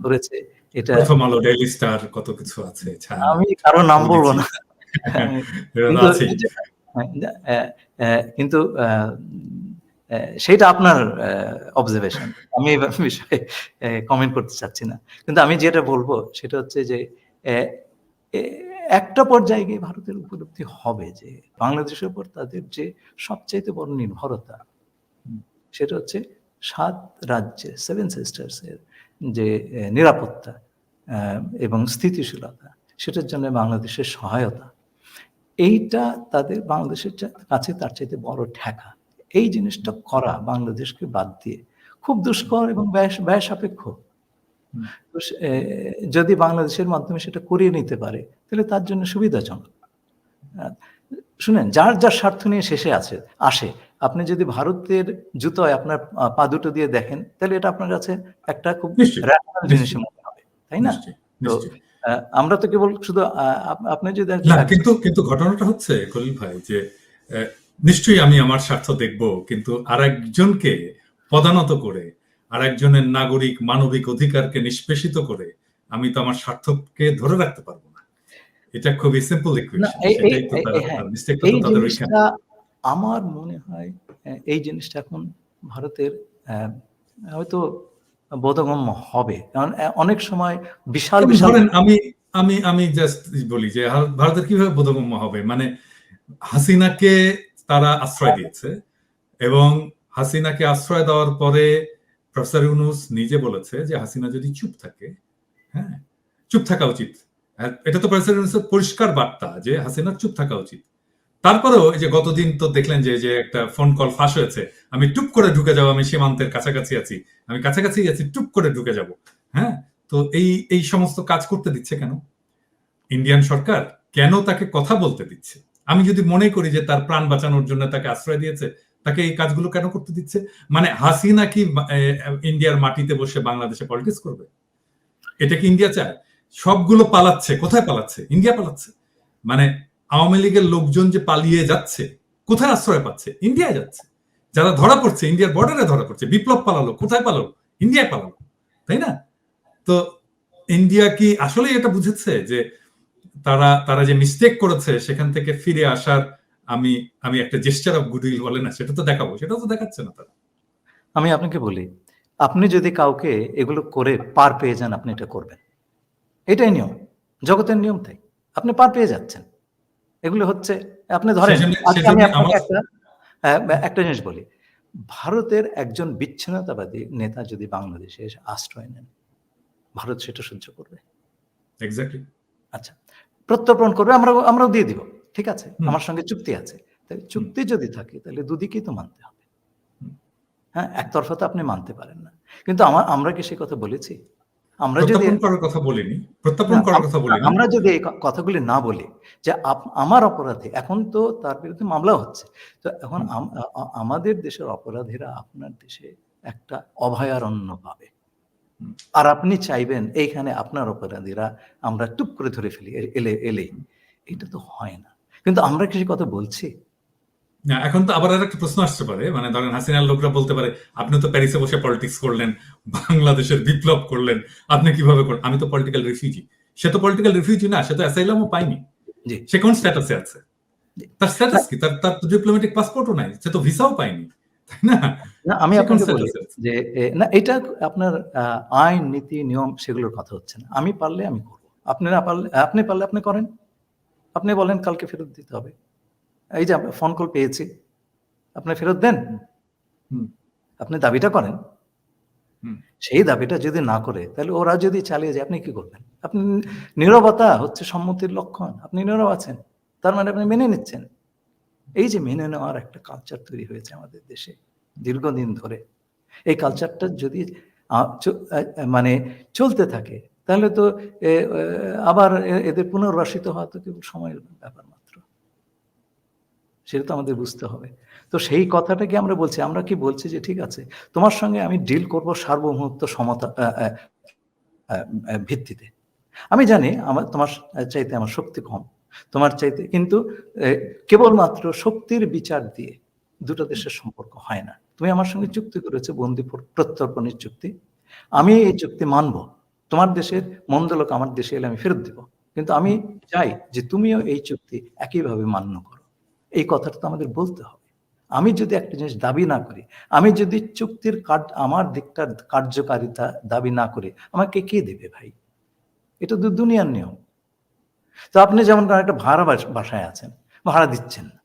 করেছে। এটা প্রথম আলো, ডেইলি স্টার, কত কিছু আছে, আমি কারো নাম বলবো না, কিন্তু সেটা আপনার অবজারভেশন, আমি এই বিষয়ে কমেন্ট করতে চাচ্ছি না। কিন্তু আমি যেটা বলবো সেটা হচ্ছে যে একটা পর্যায়ে গিয়ে ভারতের উপলব্ধি হবে যে বাংলাদেশের উপর তাদের যে সবচাইতে বড় নির্ভরতা, সেটা হচ্ছে 7 রাজ্যে, 7 সিস্টার্স এর যে নিরাপত্তা এবং স্থিতিশীলতা, সেটার জন্য বাংলাদেশের সহায়তা, এইটা তাদের বাংলাদেশের কাছে তার চাইতে বড় ঠেকা। এই জিনিসটা করা বাংলাদেশকে বাদ দিয়ে খুব দুষ্কর এবং ব্যয় সাপেক্ষ। তো যদি বাংলাদেশের মাধ্যমে সেটা করিয়ে নিতে পারে তাহলে তার জন্য সুবিধাজনক। শুনেন, যার যার স্বার্থ নিয়ে শেষে আসে, আপনি যদি ভারতের জুতোয় আপনার পা দুটো দিয়ে দেখেন তাহলে এটা আপনার কাছে একটা খুব রেশনাল জিনিসের মনে হবে, তাই না? তো আমরা তো কেবল শুধু আপনি যদি কিন্তু ঘটনাটা হচ্ছে খলিল ভাই যে নিশ্চয়ই আমি আমার স্বার্থ দেখব, কিন্তু আরেকজনকে পদানত করে, আরেকজনের নাগরিক মানবিক অধিকারকে নিষ্পেষিত করে আমি তো আমার স্বার্থকে ধরে রাখতে পারবো না। এটা খুবই সিম্পল ইকুয়েশন। সেটাই তো মিস্টেকটা তো তাদের ওইখানে। আমার মনে হয় এই জিনিসটা এখন ভারতের হয়তো বোধগম্য হবে, কারণ অনেক সময় বিশাল ধরেন আমি জাস্ট বলি যে ভারতের কিভাবে বোধগম্য হবে, মানে হাসিনাকে তারা আশ্রয় দিয়েছে এবং হাসিনাকে আশ্রয় দেওয়ার পরে প্রফেসর ইউনূস নিজে বলেছে যে হাসিনা যদি চুপ থাকে, হ্যাঁ চুপ থাকা উচিত। এটা তো প্রফেসর ইউনূসের পরিষ্কার বার্তা যে হাসিনার চুপ থাকা উচিত। তারপরেও এই যে গতদিন তো দেখলেন যে একটা ফোন কল ফাঁস হয়েছে, আমি টুপ করে ঢুকে যাবো, আমি সীমান্তের কাছাকাছি আছি, আমি কাছাকাছি আছি, টুপ করে ঢুকে যাব। হ্যাঁ, তো এই সমস্ত কাজ করতে দিচ্ছে কেন ইন্ডিয়ান সরকার? কেন তাকে কথা বলতে দিচ্ছে? আমি যদি মনে করি যে তার প্রাণ বাঁচানোর জন্য তাকে আশ্রয় দিয়েছে, তাকে এই কাজগুলো কেন করতে দিচ্ছে? মানে হাসিনা কি ইন্ডিয়ার মাটিতে বসে বাংলাদেশে পলিটিক্স করবে? এটা কি ইন্ডিয়া চায়? সবগুলো পালাচ্ছে, কোথায় পালাচ্ছে? ইন্ডিয়া পালাচ্ছে। মানে আওয়ামী লীগের লোকজন যে পালিয়ে যাচ্ছে, কোথায় আশ্রয় পাচ্ছে? ইন্ডিয়ায় যাচ্ছে। যারা ধরা পড়ছে ইন্ডিয়ার বর্ডারে ধরা পড়ছে। বিপ্লব পালালো, কোথায় পালালো? ইন্ডিয়ায় পালালো, তাই না? তো ইন্ডিয়া কি আসলে এটা বুঝেছে যে তারা যে মিস্টেক করেছে সেখান থেকে ফিরে আসার আমি একটা জেস্টার অফ গুডউইল বলে না, সেটা তো দেখাবো, সেটা তো দেখাচ্ছে না তারা। আমি আপনাকে বলি, আপনি যদি কাউকে এগুলো করে পার পেয়ে যান, আপনি এটা করবেন, এটাই নিয়ম, জগতের নিয়ম। তাই আপনি পার পেয়ে যাচ্ছেন। এগুলো হচ্ছে, আপনি ধরেন আমি আপনাকে একটা জিনিস বলি, ভারতের একজন বিচ্ছিন্নতাবাদী নেতা যদি বাংলাদেশে এসে আশ্রয় নেন, ভারত সেটা সহ্য করবে? এক্স্যাক্টলি। আচ্ছা, প্রত্যর্পণ করবে, আমরাও দিয়ে দিব, ঠিক আছে, আমার সঙ্গে চুক্তি আছে। তাহলে চুক্তি যদি থাকে তাহলে দুদিকেই তো মানতে হবে। হ্যাঁ, একতরফা তো আপনি মানতে পারেন না। কিন্তু আমরা কি সে কথা বলেছি? আমরা যদি আমরা যদি এই কথাগুলি না বলি যে আমার অপরাধী, এখন তো তার বিরুদ্ধে মামলা হচ্ছে, তো এখন আমাদের দেশের অপরাধীরা আপনার দেশে একটা অভয়ারণ্য পাবে, আর আপনি চাইবেন এইখানে আপনার অপরাধীরা আমরা টুপ করে ধরে ফেলি এলেই। এটা তো হয় না। কিন্তু আমরা কি কথা বলছি? না, এখন তো আবার একটা প্রশ্ন আসতে পারে, মানে ধরেন হাসিনার লোকরা বলতে পারে আপনি তো প্যারিসে বসে পলিটিক্স করলেন, বাংলাদেশের বিপ্লব করলেন, আপনি কিভাবে করলেন? আমি তো পলিটিক্যাল রিফিউজি। সে তো পলিটিক্যাল রিফিউজি না, সে তো অ্যাসাইলামও পায়নি। সে কোন স্ট্যাটাসে আছে? তার স্ট্যাটাস কি? তার তো ডিপ্লোম্যাটিক পাসপোর্টও নাই, সে তো ভিসাও পায়নি, তাই না? আমি আপনাকে বলি যে না, এটা আপনার আইন নীতি নিয়ম সেগুলোর কথা হচ্ছে না। আমি পারলে আমি করবো, আপনি না পারলে, আপনি পারলে আপনি করেন। আপনি বলেন কালকে ফেরত দিতে হবে, এই যে ফোন কল পেয়েছি, আপনি ফেরত দেন, আপনি দাবিটা করেন। সেই দাবিটা যদি না করে তাহলে ওরা যদি চালিয়ে যায়, আপনি কি করবেন? আপনি নীরবতা হচ্ছে সম্মতির লক্ষণ, আপনি নীরব আছেন, তার মানে আপনি মেনে নিচ্ছেন। এই যে মেনে নেওয়ার একটা কালচার তৈরি হয়েছে আমাদের দেশে দীর্ঘদিন ধরে, এই কালচারটা যদি মানে চলতে থাকে তাহলে তো আবার এদের পুনর্বাসিত হওয়া তো কেবল সময়ের ব্যাপার মাত্র, সেটা তো আমাদের বুঝতে হবে। তো সেই কথাটা কি আমরা বলছি? আমরা কি বলছি যে ঠিক আছে, তোমার সঙ্গে আমি ডিল করব সার্বভৌমত্ব সমতা ভিত্তিতে। আমি জানি তোমার চাইতে আমার শক্তি কম, তোমার চাইতে, কিন্তু কেবলমাত্র শক্তির বিচার দিয়ে দুটো দেশের সম্পর্ক হয় না। তুমি আমার সঙ্গে চুক্তি করেছো বন্দি প্রত্যর্পণের চুক্তি, আমি এই চুক্তি মানব, তোমার দেশের মন্দ লোক আমার দেশে এলে আমি ফেরত দেব, কিন্তু আমি চাই যে তুমিও এই চুক্তি একইভাবে মান্য করো। এই কথাটা তো আমাদের বলতে হবে। আমি যদি একটা জিনিস দাবি না করি, আমি যদি চুক্তির আমার দিকটার কার্যকারিতা দাবি না করি, আমাকে কে দেবে ভাই? এটা তো দুনিয়ার নিয়ম। তো আপনি যেমন একটা ভাড়া বাসায় আছেন, ভাড়া দিচ্ছেন না,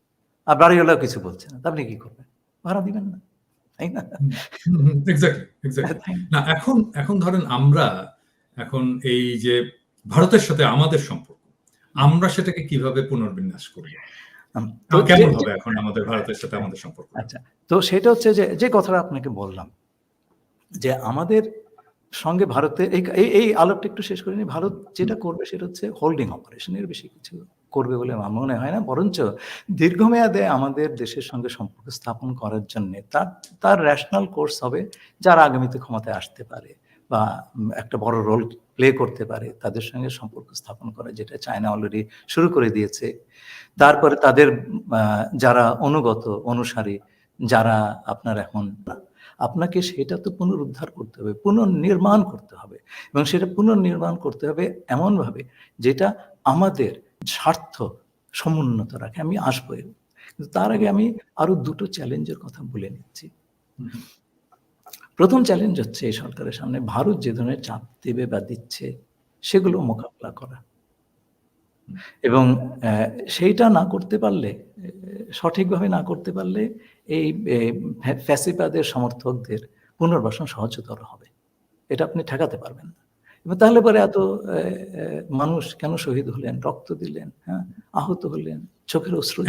আর বাড়িওয়ালাও কিছু বলছে না, আপনি কি করবেন? ভাড়া দিবেন না, তাই না? না, এখন ধরেন আমরা এখন এই যে ভারতের সাথে আমাদের সম্পর্ক, আমরা সেটাকে কিভাবে পুনর্বিন্যাস করব? তো কেমন হবে এখন আমাদের ভারতের সাথে আমাদের সম্পর্ক? আচ্ছা, তো সেটা হচ্ছে যে কথাটা আপনাকে বললাম যে আমাদের সঙ্গে ভারতের এই আলাপটা একটু শেষ করে নিই। ভারত যেটা করবে সেটা হচ্ছে হোল্ডিং অপারেশন, এর বেশি কিছু করবে বলে আমার মনে হয় না। বরঞ্চ দীর্ঘমেয়াদে আমাদের দেশের সঙ্গে সম্পর্ক স্থাপন করার জন্য তার রেশনাল কোর্স হবে, যারা আগামীতে ক্ষমতায় আসতে পারে বা একটা বড় রোল প্লে করতে পারে তাদের সঙ্গে সম্পর্ক স্থাপন করা, যেটা চায়না অলরেডি শুরু করে দিয়েছে। তারপরে তাদের যারা অনুগত অনুসারী, যারা আপনার এখন, আপনাকে সেটা তো পুনরুদ্ধার করতে হবে, পুনর্নির্মাণ করতে হবে, এবং সেটা পুনর্নির্মাণ করতে হবে এমনভাবে যেটা আমাদের স্বার্থ সমুন্নত রাখে। আমি আসবো, কিন্তু তার আগে আমি আরো দুটো চ্যালেঞ্জের কথা বলে নিচ্ছি। প্রথম চ্যালেঞ্জ হচ্ছে এই সরকারের সামনে ভারত যে ধরনের চাপ দেবে বা দিচ্ছে সেগুলো মোকাবিলা করা, এবং সেইটা না করতে পারলে, সঠিকভাবে না করতে পারলে এই ফ্যাসিবাদের সমর্থকদের পুনর্বাসন সহজতর হবে। এটা আপনি ঠেকাতে পারবেন না। এবং তাহলে পরে এত মানুষ কেন শহীদ হলেন, রক্ত দিলেন, হ্যাঁ, আহত হলেন, চোখের অশ্রু।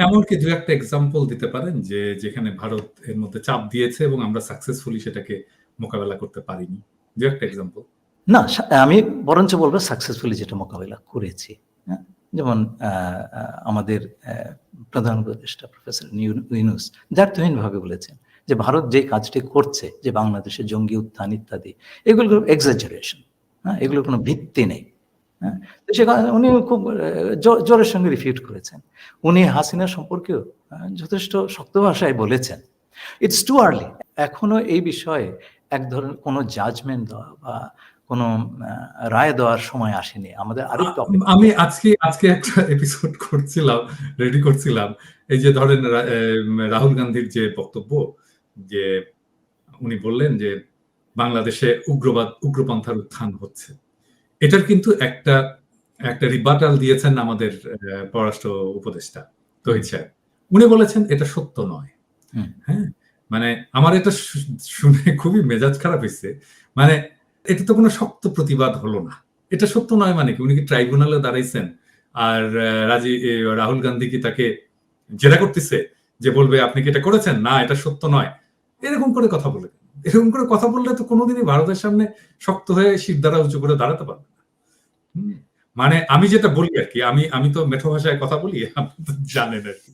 এমন কি দু একটা এক্সাম্পল দিতে পারেন যে যেখানে ভারত এর মধ্যে চাপ দিয়েছে এবং আমরা সাকসেসফুলি সেটাকে মোকাবেলা করতে পারিনি? দু একটা এক্সাম্পল। না, আমি বরঞ্চ বলবো সাকসেসফুলি যেটা মোকাবেলা করেছি। হ্যাঁ, যেমন আমাদের প্রধান উপদেষ্টা প্রফেসর ইউনূস দ্ব্যর্থহীনভাবে বলেছেন যে ভারত যে কাজটি করছে, যে বাংলাদেশে জঙ্গি উত্থান ইত্যাদি, এগুলো এক্সাজারেশন, হ্যাঁ, এগুলোর কোনো ভিত্তি নেই। হ্যাঁ, তো সেখানে উনি খুব জোরের সঙ্গে রিফিউট করেছেন। উনি হাসিনা সম্পর্কেও যথেষ্ট শক্ত ভাষায় বলেছেন ইটস টু আর্লি, এখনো এই বিষয়ে এক ধরনের কোনো জাজমেন্ট দেওয়া বা কোনো রায় দেওয়ার সময় আসেনি। আমাদের আরেকটু আমি আজকে একটা এপিসোড করছিলাম, রেডি করছিলাম, এই যে ধরেন রাহুল গান্ধীর যে বক্তব্য, যে উনি বললেন যে বাংলাদেশে উগ্রপন্থার উত্থান হচ্ছে, এটার কিন্তু একটা রিবাটাল দিয়েছেন আমাদের পররাষ্ট্র উপদেষ্টা তহিদ সাহেব। উনি বলেছেন এটা সত্য নয়। হ্যাঁ, মানে আমার এটা শুনে খুবই মেজাজ খারাপ হয়েছে। মানে এটা তো কোনো শক্ত প্রতিবাদ হলো না। এটা সত্য নয় মানে কি? উনি কি ট্রাইব্যুনালে দাঁড়াইছেন আর রাহুল গান্ধী কি তাকে জেরা করতেছে যে বলবে আপনি কি এটা করেছেন? না, এটা সত্য নয়। এরকম করে কথা বলে, এরকম করে কথা বললে তো কোনোদিনই ভারতের সামনে শক্ত হয়ে শিরদাঁড়া উঁচু করে দাঁড়াতে পারবে না। মানে আমি যেটা বলি আর কি, আমি তো মেঠো ভাষায় কথা বলি, আপনি তো জানেন আর কি।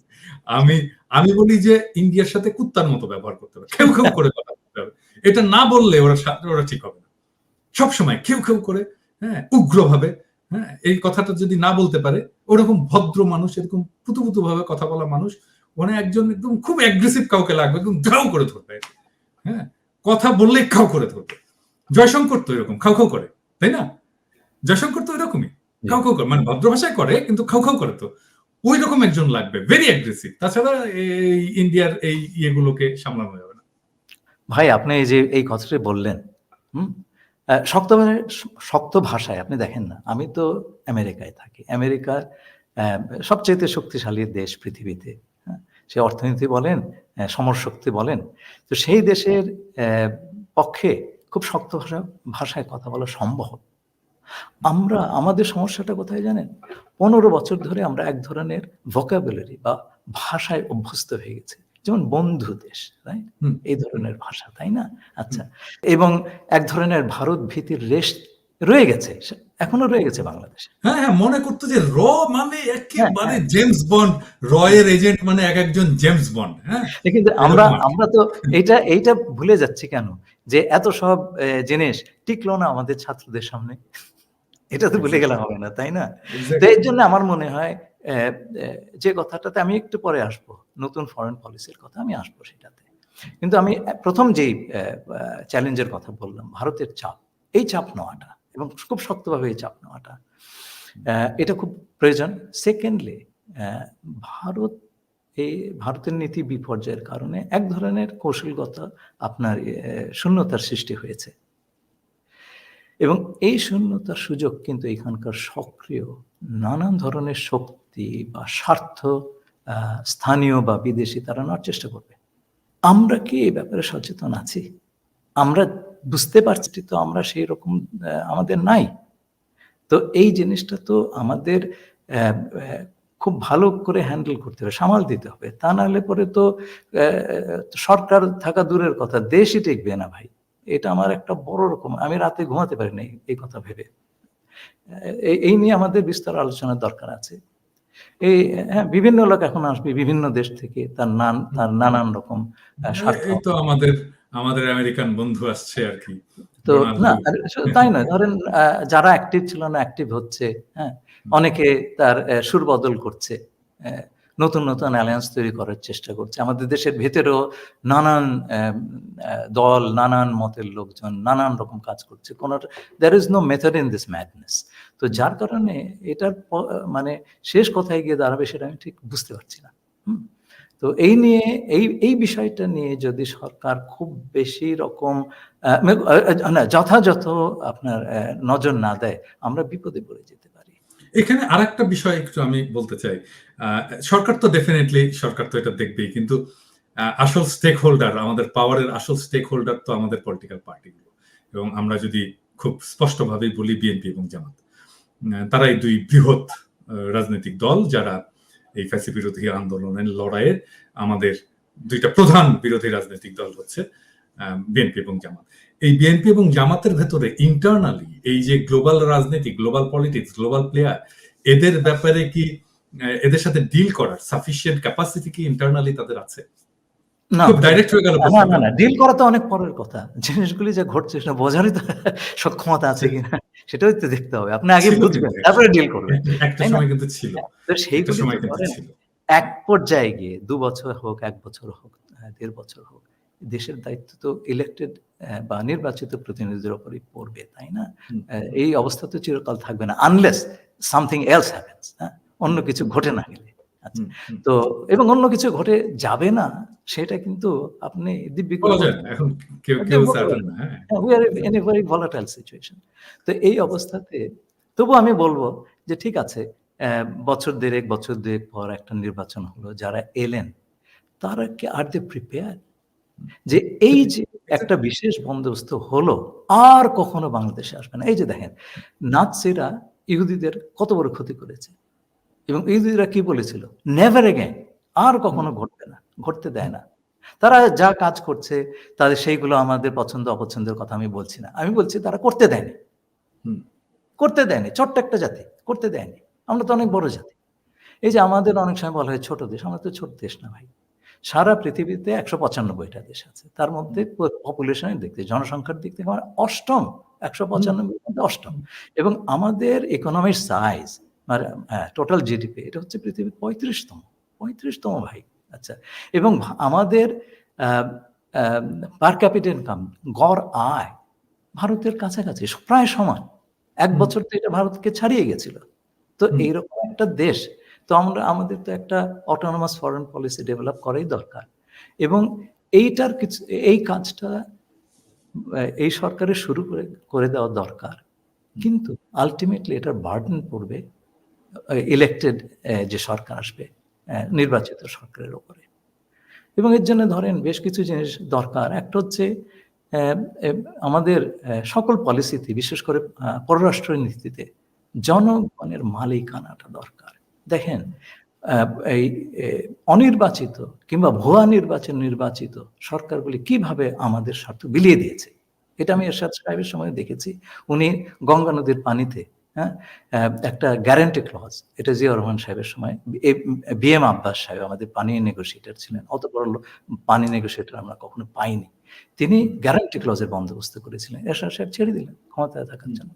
আমি বলি যে ইন্ডিয়ার সাথে কুত্তার মতো ব্যবহার করতে হবে, খেউ খেউ করে কথা বলতে হবে। এটা না বললে ওরা ঠিক হবে না। সবসময় খেউ খেউ করে, হ্যাঁ, উগ্রভাবে, হ্যাঁ, এই কথাটা যদি না বলতে পারে, ওরকম ভদ্র মানুষ, এরকম পুতু ভাবে কথা বলা মানুষ, মানে একজন একদম খুব অ্যাগ্রেসিভ কাউকে লাগবে, একদম ধাও করে ধরবে। হ্যাঁ, কথা বললে খাও করে ধরবে। জয়শঙ্কর তো এরকম খাও খাও করে, তাই না? জয়শঙ্কর তো এরকমই খাও খাও করে, মানে ভদ্র ভাষায় করে কিন্তু খাও খাও করে। তো ওই রকম একজন লাগবে, ভেরি অ্যাগ্রেসিভ। তাছাড়া এই ইন্ডিয়ার এই ইয়েগুলোকে সামলানো যাবে না। ভাই, আপনি এই যে এই কথাটি বললেন, শক্ত ভাষায় আপনি দেখেন না, আমি তো আমেরিকায় থাকি। আমেরিকার সবচেয়ে শক্তিশালী দেশ পৃথিবীতে, হ্যাঁ, সে অর্থনীতি বলেন, সমরশক্তি বলেন, তো সেই দেশের পক্ষে খুব শক্ত ভাষায় কথা বলা সম্ভব। আমাদের সমস্যাটা কোথায় জানেন? 15 বছর ধরে আমরা এক ধরনের ভোকাবুলারি বা ভাষায় অভ্যস্ত হয়ে গেছি, যেমন বন্ধু দেশ, রাইট, এই ধরনের ভাষা, তাই না? আচ্ছা, এবং এক ধরনের ভারত ভীতির রেশ রয়ে গেছে, এখনো রয়ে গেছে বাংলাদেশে। হ্যাঁ, মনে করতো যে র মানে একেবারে জেমস বন্ড, রয়ের এজেন্ট মানে এক একজন জেমস বন্ড। হ্যাঁ, কিন্তু আমরা তো এইটা ভুলে যাচ্ছি কেন, যে এত সব জিনিস টিকলো না আমাদের ছাত্রদের সামনে। এটা তো ভুলে গেলে হবে না, তাই না? তো এর জন্য আমার মনে হয় যে কথাটাতে আমি একটু পরে আসবো, নতুন ফরেন পলিসির কথা আমি আসবো সেটাতে। কিন্তু আমি প্রথম যেই চ্যালেঞ্জের কথা বললাম, ভারতের চাপ, এই চাপ নেওয়াটা এবং খুব শক্তভাবে এই চাপ নেওয়াটা, এটা খুব প্রয়োজন। সেকেন্ডলি, ভারতের নীতি বিপর্যয়ের কারণে এক ধরনের কৌশলগত আপনার শূন্যতার সৃষ্টি হয়েছে, এবং এই শূন্যতার সুযোগ কিন্তু এখানকার সক্রিয় নানান ধরনের শক্তি বা স্বার্থ, স্থানীয় বা বিদেশি, তারা নেওয়ার চেষ্টা করবে। আমরা কি এই ব্যাপারে সচেতন আছি? আমরা বুঝতে পারছি তো আমরা সেই রকম আমাদের নাই। তো এই জিনিসটা তো আমাদের খুব ভালো করে হ্যান্ডেল করতে হবে, সামাল দিতে হবে। তা নাহলে পরে তো সরকার থাকা দূরের কথা, দেশই টিকবে না ভাই। এটা আমার একটা বড় রকম, আমি রাতে ঘুমাতে পারি না এই কথা ভেবে। এই নিয়ে আমাদের বিস্তর আলোচনার দরকার আছে। এই হ্যাঁ, বিভিন্ন লোক এখন আসবে বিভিন্ন দেশ থেকে, তার নানান রকম স্বার্থ। এই তো আমাদের আমাদের আমেরিকান বন্ধু আসছে আর কি, তো ডোনাল্ড না, ট্রাম্প। শুধু তাই নয়, ধরেন যারা অ্যাক্টিভ ছিল না অ্যাক্টিভ হচ্ছে, হ্যাঁ, অনেকে তার সুর বদল করছে, নতুন নতুন অ্যালায়েন্স তৈরি করার চেষ্টা করছে। আমাদের দেশের ভেতরেও নানান দল, নানান মতের লোকজন নানান রকম কাজ করছে। there is no method in this madness। তো যার কারণে এটার মানে শেষ কোথায় গিয়ে দাঁড়াবে সেটা আমি ঠিক বুঝতে পারছি না। তো এই নিয়ে এই বিষয়টা নিয়ে যদি সরকার খুব বেশি রকম যথাযথ আপনার নজর না দেয়, আমরা বিপদে পড়ে যেতে পারি। এখানে আরেকটা বিষয় একটু আমি বলতে চাই। সরকার তো ডেফিনেটলি সরকার তো এটা দেখবেই, কিন্তু আসল স্টেক হোল্ডার, আমাদের পাওয়ারের আসল স্টেক হোল্ডার তো আমাদের পলিটিক্যাল পার্টিগুলো, এবং আমরা যদি খুব স্পষ্টভাবে বলি বিএনপি এবং জামাত, তারাই দুই বৃহৎ রাজনৈতিক দল যারা এই ফ্যাসি বিরোধী আন্দোলনের লড়াইয়ে আমাদের দুইটা প্রধান বিরোধী রাজনৈতিক দল হচ্ছে বিএনপি এবং জামাত। এই বিএনপি এবং জামাতের ভেতরে ইন্টারনালি এই যে গ্লোবাল রাজনীতি, গ্লোবাল পলিটিক্স, গ্লোবাল প্লেয়ার, এদের ব্যাপারে কি এদের সাথে ডিল করার সাফিসিয়েন্ট ক্যাপাসিটি কি ইন্টারনালি তাদের আছে? না, খুব ডাইরেক্ট হয়ে গেল। না, ডিল করা তো অনেক পরের কথা। জিনিসগুলি যে ঘটছে সেটা বোঝারই তো সক্ষমতা আছে কিনা সেটাই তো দেখতে হবে। আপনি আগে বুঝবেন, তারপরে ডিল করবেন। একটা সময় কিন্তু ছিল, তো সেইগুলি এক পর্যায়ে গিয়ে 2 বছর হোক, 1 বছর হোক, 1.5 বছর হোক, দেশের দায়িত্ব তো ইলেক্টেড বা নির্বাচিত প্রতিনিধিদের উপরই পড়বে, তাই না? এই অবস্থা তো চিরকাল থাকবে না, আনলেস সামথিং এলস হ্যাপেন্স, অন্য কিছু ঘটে না গেলে। আচ্ছা, তো এবং অন্য কিছু ঘটে যাবে না সেটা কিন্তু আপনি দিব্যি করে বলা যায় না। এখন কেউ সার্টেন না। We are in a very volatile situation. তো এই অবস্থাতে তবু আমি বলবো যে ঠিক আছে, বছর দেড়েক পর একটা নির্বাচন হলো, যারা এলেন তারা কি আর দে প্রিপেয়ার যে এই যে একটা বিশেষ বন্দোবস্ত হলো আর কখনো বাংলাদেশে আসবে না? এই যে দেখেন, নাৎসিরা ইহুদিদের কত বড় ক্ষতি করেছে, এবং ইহুদিরা কি বলেছিল? নেভার এগেইন, আর কখনো ঘটবে না, ঘটতে দেয় না। তারা যা কাজ করছে তাদের সেইগুলো আমাদের পছন্দ অপছন্দের কথা আমি বলছি না, আমি বলছি তারা করতে দেয়নি, ছোট্ট একটা জাতি করতে দেয়নি। আমরা তো অনেক বড় জাতি। এই যে আমাদের অনেক সময় বলা হয় ছোট দেশ, আমরা তো ছোট দেশ না ভাই। সারা পৃথিবীতে 195টা দেশ আছে, তার মধ্যে পপুলেশনের দিক থেকে, জনসংখ্যার দিক থেকে আমরা অষ্টম, 195 মধ্যে অষ্টম। এবং আমাদের ইকোনমির সাইজ মানে টোটাল জিডিপি এটা হচ্ছে পৃথিবীর 35তম ভাই। আচ্ছা, এবং আমাদের পার ক্যাপিটা ইনকাম, গড় আয় ভারতের কাছাকাছি, প্রায় সমান। 1 বছর তো এটা ভারতকে ছাড়িয়ে গেছিল। তো এইরকম একটা দেশ, তো আমাদের তো একটা অটোনমাস ফরেন পলিসি ডেভেলপ করাই দরকার, এবং এইটার কিছু এই কাজটা এই সরকারের শুরু করে দেওয়া দরকার। কিন্তু আলটিমেটলি এটার বার্ডেন পড়বে ইলেক্টেড যে সরকার আসবে, নির্বাচিত সরকারের উপরে। এবং এর জন্য ধরেন বেশ কিছু জিনিস দরকার। একটা হচ্ছে আমাদের সকল পলিসিতে, বিশেষ করে পররাষ্ট্র নীতিতে জনগণের মালিকানাটা দরকার। দেখেন, এই অনির্বাচিত কিংবা ভুয়া নির্বাচিত সরকারগুলি কিভাবে আমাদের স্বার্থ বিলিয়ে দিয়েছে, এটা আমি এরশাদ সাহেবের সময় দেখেছি। উনি গঙ্গা নদীর পানিতে একটা গ্যারান্টি ক্লজ, এটা জিয়াউর রহমান সাহেবের সময়, BM আব্বাস সাহেব আমাদের পানি নেগোসিয়েটর ছিলেন, অত বড় পানি নেগোসিয়েটর আমরা কখনো পাইনি। তিনি গ্যারান্টি ক্লজের বন্দোবস্ত করেছিলেন, এরশাদ সাহেব ছেড়ে দিলেন ক্ষমতায় থাকার জন্য।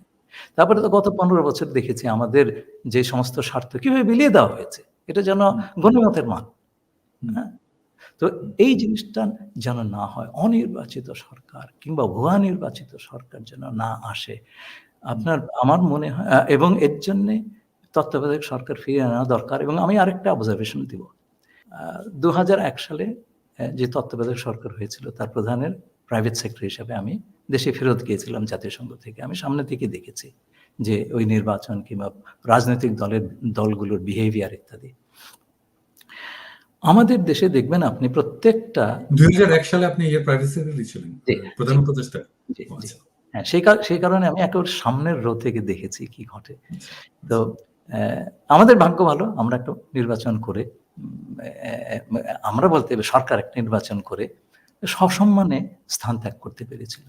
তারপরে তো গত 15 বছর দেখেছি আমাদের যে সমস্ত স্বার্থ কিভাবে বিলিয়ে দেওয়া হয়েছে, এটা যেন গণিমতের মান। তো এই জিনিসটা যেন না হয়, অনির্বাচিত সরকার কিংবা ভুয়া নির্বাচিত সরকার যেন না আসে, আমার মনে হয়। এবং এর জন্য তত্ত্বাবধায়ক সরকার ফিরিয়ে আনা দরকার। এবং আমি আরেকটা অবজারভেশন দিব, 2001 সালে যে তত্ত্বাবধায়ক সরকার হয়েছিল তার প্রধানের প্রাইভেট সেক্রেটারি হিসাবে আমি দেশে ফেরত গিয়েছিলাম জাতিসংঘ থেকে। আমি সামনে থেকে দেখেছি যে ওই নির্বাচন কিংবা রাজনৈতিক দলগুলোর বিহেভিয়ার ইত্যাদি। আমাদের দেশে দেখবেন আপনি প্রত্যেকটা 2001 সালে আপনি প্রাইভেট সেক্রেটারি ছিলেন, প্রধান উপদেষ্টা। হ্যাঁ, সেই কারণে আমি একেবারে সামনের রো থেকে দেখেছি কি ঘটে। তো আমাদের ভাগ্য ভালো, আমরা একটা নির্বাচন করে আমরা বলতে হবে সরকার একটা নির্বাচন করে সসম্মানে স্থান ত্যাগ করতে পেরেছিল।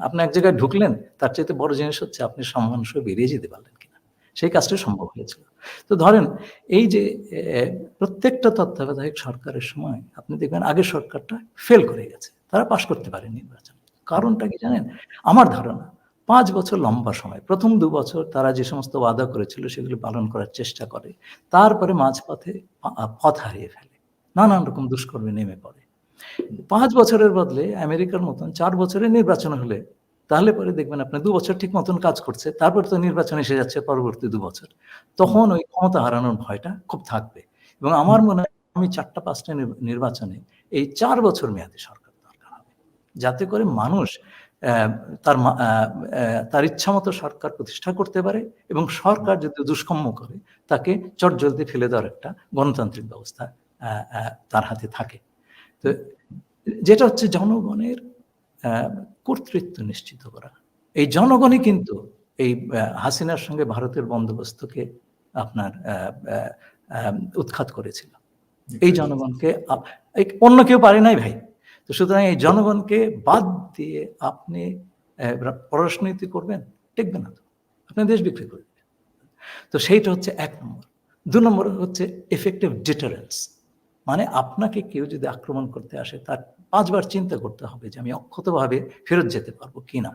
আপনি এক জায়গায় ঢুকলেন, তার চাইতে বড় জিনিস হচ্ছে আপনি সম্মান সহ বেরিয়ে যেতে পারলেন কিনা, সেই কাজটা সম্ভব হয়েছিল। তো ধরেন এই যে প্রত্যেকটা তত্ত্বাবধায়ক সরকারের সময় আপনি দেখবেন আগের সরকারটা ফেল করে গেছে, তারা পাশ করতে পারে নির্বাচন। কারণটা কি জানেন? আমার ধারণা 5 বছর লম্বা সময়, প্রথম 2 বছর তারা যে সমস্ত ওয়াদা করেছিল সেগুলো পালন করার চেষ্টা করে, তারপরে মাঝপথে পথ হারিয়ে ফেলে, নানান রকম দুষ্কর্মে নেমে পড়ে। 5 বছরের বদলে আমেরিকার মতন 4 বছরে নির্বাচন হলে, তাহলে পরে দেখবেন আপনি 2 বছর ঠিক মতন কাজ করছে, তারপর তো নির্বাচন এসে যাচ্ছে পরবর্তী 2 বছর। তখন ওই ক্ষমতা হারানোর ভয়টা খুব থাকবে। এবং আমার মনে হয় আমি 4টা-5টা নির্বাচনে এই 4 বছর মেয়াদী সরকার দরকার হবে, যাতে করে মানুষ তার ইচ্ছামতো সরকার প্রতিষ্ঠা করতে পারে এবং সরকার যদি দুষ্কর্ম করে তাকে চটজলদি ফেলে দেওয়ার একটা গণতান্ত্রিক ব্যবস্থা তার হাতে থাকে। তো যেটা হচ্ছে জনগণের কর্তৃত্ব নিশ্চিত করা। এই জনগণই কিন্তু এই হাসিনার সঙ্গে ভারতের বন্দোবস্তকে আপনার উৎখাত করেছিল। এই জনগণকে অন্য কেউ পারে নাই ভাই। তো সুতরাং এই জনগণকে বাদ দিয়ে আপনি পররাষ্ট্রনীতি করবেন, টিকবে না তো, আপনি দেশ বিক্রি করে দেবেন। তো সেইটা হচ্ছে 1 নম্বর। 2 নম্বর হচ্ছে এফেক্টিভ ডিটারেন্স, মানে আপনাকে কেউ যদি আক্রমণ করতে আসে তার 5 বার চিন্তা করতে হবে যে আমি অক্ষতভাবে ফেরত যেতে পারবো কিনা।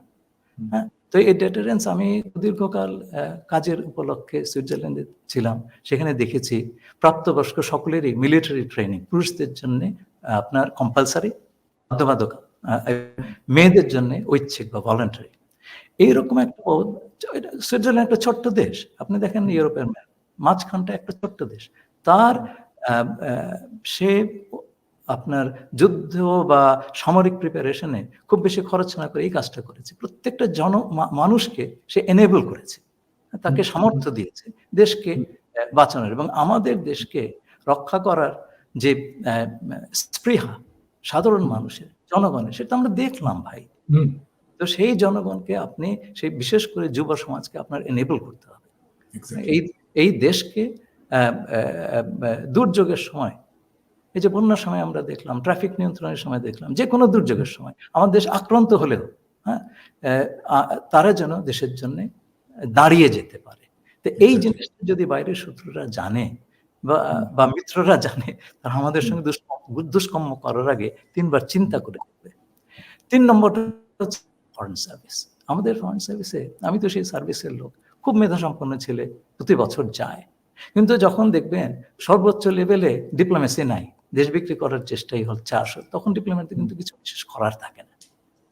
হ্যাঁ, তো এই ডিটারেন্স আমি দীর্ঘকাল কাজের উপলক্ষে সুইজারল্যান্ডে ছিলাম, সেখানে দেখেছি প্রাপ্তবয়স্ক সকলেরই মিলিটারি ট্রেনিং, পুরুষদের জন্য আপনার কম্পালসারি, বাধ্যবাধক, মেয়েদের জন্য ঐচ্ছিক বা ভলান্টারি। এইরকম একটা সুইজারল্যান্ড একটা ছোট্ট দেশ, আপনি দেখেন ইউরোপের মাঝখানটা একটা ছোট্ট দেশ, তার সে আপনার যুদ্ধ বা সামরিক প্রিপারেশনে খুব বেশি খরচ না করে এই কাজটা করেছে। প্রত্যেকটা মানুষকে সে এনেবল করেছে, তাকে সামর্থ্য দিয়েছে দেশকে বাঁচানোর এবং আমাদের দেশকে রক্ষা করার যে স্পৃহা সাধারণ মানুষের, জনগণের, সেটা আমরা দেখলাম ভাই। তো সেই জনগণকে আপনি, সেই বিশেষ করে যুব সমাজকে আপনার এনেবল করতে হবে। এই দেশকে দুর্যোগের সময়, এই যে বন্যার সময় আমরা দেখলাম, ট্রাফিক নিয়ন্ত্রণের সময় দেখলাম, যে কোনো দুর্যোগের সময় আমার দেশ আক্রান্ত হলেও তারা যেন দেশের জন্য দাঁড়িয়ে যেতে পারে। তো এই জিনিসটা যদি বাইরের শত্রুরা জানে বা মিত্ররা জানে, তারা আমাদের সঙ্গে দুষ্কর্ম করার আগে 3 বার চিন্তা করে দেখবে। 3 নম্বরটা হচ্ছে ফরেন সার্ভিস। আমাদের ফরেন সার্ভিসে, আমি তো সেই সার্ভিসের লোক, খুব মেধাসম্পন্ন ছেলে প্রতি বছর যায়, কিন্তু যখন দেখবেন সর্বোচ্চ লেভেলে ডিপ্লোমেসি নাই, দেশ বিক্রি করার চেষ্টাই হচ্ছে আসল, তখন ডিপ্লোমেসি কিন্তু কিছু বিশেষ করার থাকে না,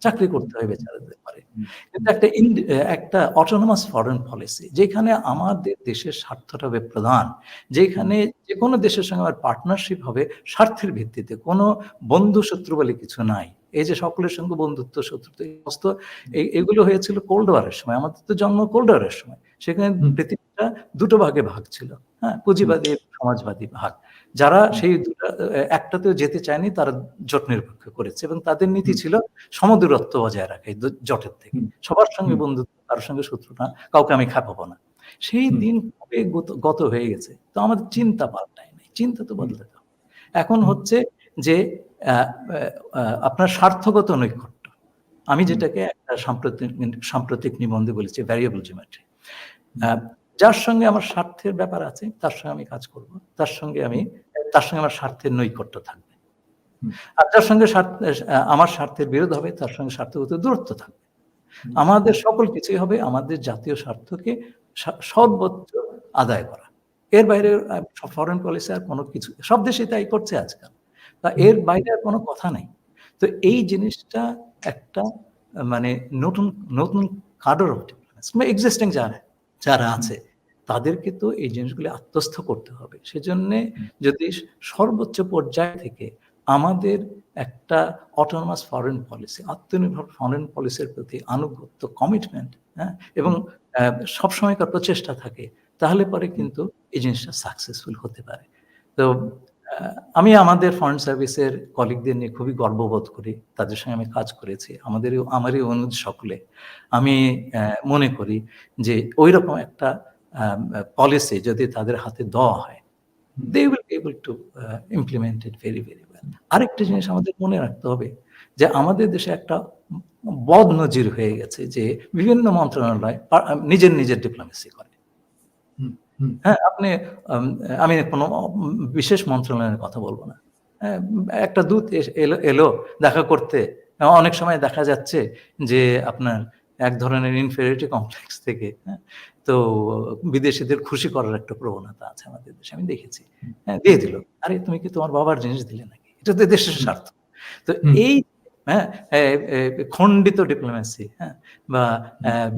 চাকরি করতে হয় বেচারাদের পারে। কিন্তু একটা অটোনমাস ফরেন পলিসি, যেখানে আমাদের দেশের স্বার্থটা হবে প্রধান, যেখানে যে কোনো দেশের সঙ্গে আমার পার্টনারশিপ হবে স্বার্থের ভিত্তিতে, কোনো বন্ধু শত্রু বলে কিছু নাই। এই যে সকলের সঙ্গে বন্ধুত্ব, শত্রুত্ব, সমস্ত এগুলো হয়েছিল কোল্ড ওয়ারের সময়। আমাদের তো জন্ম কোল্ড ওয়ারের সময়, সেখানে পৃথিবীটা 2টো ভাগে ভাগ ছিল, হ্যাঁ, পুঁজিবাদী, সমাজবাদী ভাগ। যারা সেই একটাতেও যেতে চায়নি তারা জোট নিরপেক্ষ করেছে এবং তাদের নীতি ছিল সমদূরত্ব বজায় রাখা এই জোটের থেকে, সবার সঙ্গে বন্ধুত্ব, কারোর সঙ্গে শত্রু না, কাউকে আমি খাপাবো না। সেই দিন কবে গত হয়ে গেছে। তো আমাদের চিন্তা পাল্টায় নাই, চিন্তা তো বদলাতে হবে। এখন হচ্ছে যে আপনার স্বার্থগত নৈকট্য, আমি যেটাকে একটা সাম্প্রতিক নিবন্ধে বলেছি ভ্যারিয়েবল জিওমেট্রি। যার সঙ্গে আমার স্বার্থের ব্যাপার আছে তার সঙ্গে আমি কাজ করব, তার সঙ্গে আমার স্বার্থের নৈকট্য থাকবে। আর যার সঙ্গে আমার স্বার্থের বিরোধ হবে তার সঙ্গে স্বার্থগত দূরত্ব থাকবে। আমাদের সকল কিছুই হবে আমাদের জাতীয় স্বার্থকে সর্বোচ্চ আদায় করা। এর বাইরে ফরেন পলিসি আর কোনো কিছু, সব দেশে তাই করছে আজকাল, তা এর বাইরে আর কোনো কথা নাই। তো এই জিনিসটা একটা মানে নতুন কাডর অফ ডিপ্লোমেসি, এক্সিস্টিং যারা আছে তাদেরকে তো এই জিনিসগুলি আত্মস্থ করতে হবে। সেজন্যে যদি সর্বোচ্চ পর্যায় থেকে আমাদের একটা অটোনমাস ফরেন পলিসি, আত্মনির্ভর ফরেন পলিসির প্রতি আনুগত্য, কমিটমেন্ট, হ্যাঁ, এবং সবসময়কার প্রচেষ্টা থাকে, তাহলে পরে কিন্তু এই জিনিসটা সাকসেসফুল হতে পারে। তো আমি আমাদের ফরেন সার্ভিসের কলিগদের নিয়ে খুবই গর্ববোধ করি, তাদের সঙ্গে আমি কাজ করেছি, আমারই অনুজ সকলে। আমি মনে করি যে ওইরকম একটা পলিসি যদি তাদের হাতে দেওয়া হয়, they will be able to implement it very very well. আরেকটা জিনিস আমাদের মনে রাখতে হবে যে আমাদের দেশে একটা বদনজির হয়ে গেছে যে বিভিন্ন মন্ত্রণালয় নিজের ডিপ্লোমেসি করে। হ্যাঁ, আপনি আমি কোনো বিশেষ মন্ত্রণালয়ের কথা বলবো না। একটা দূত এলো দেখা করতে, অনেক সময় দেখা যাচ্ছে যে আপনার এক ধরনের ইনফেরিয়রিটি কমপ্লেক্স থেকে, তো বিদেশিদের খুশি করার একটা প্রবণতা আছে আমাদের দেশে, আমি দেখেছি। হ্যাঁ, দিয়ে দিল, আরে তুমি কি তোমার বাবার জিনিস দিলে নাকি? এটা তো দেশের স্বার্থ। তো এই খণ্ডিত ডিপ্লোমেসি, বা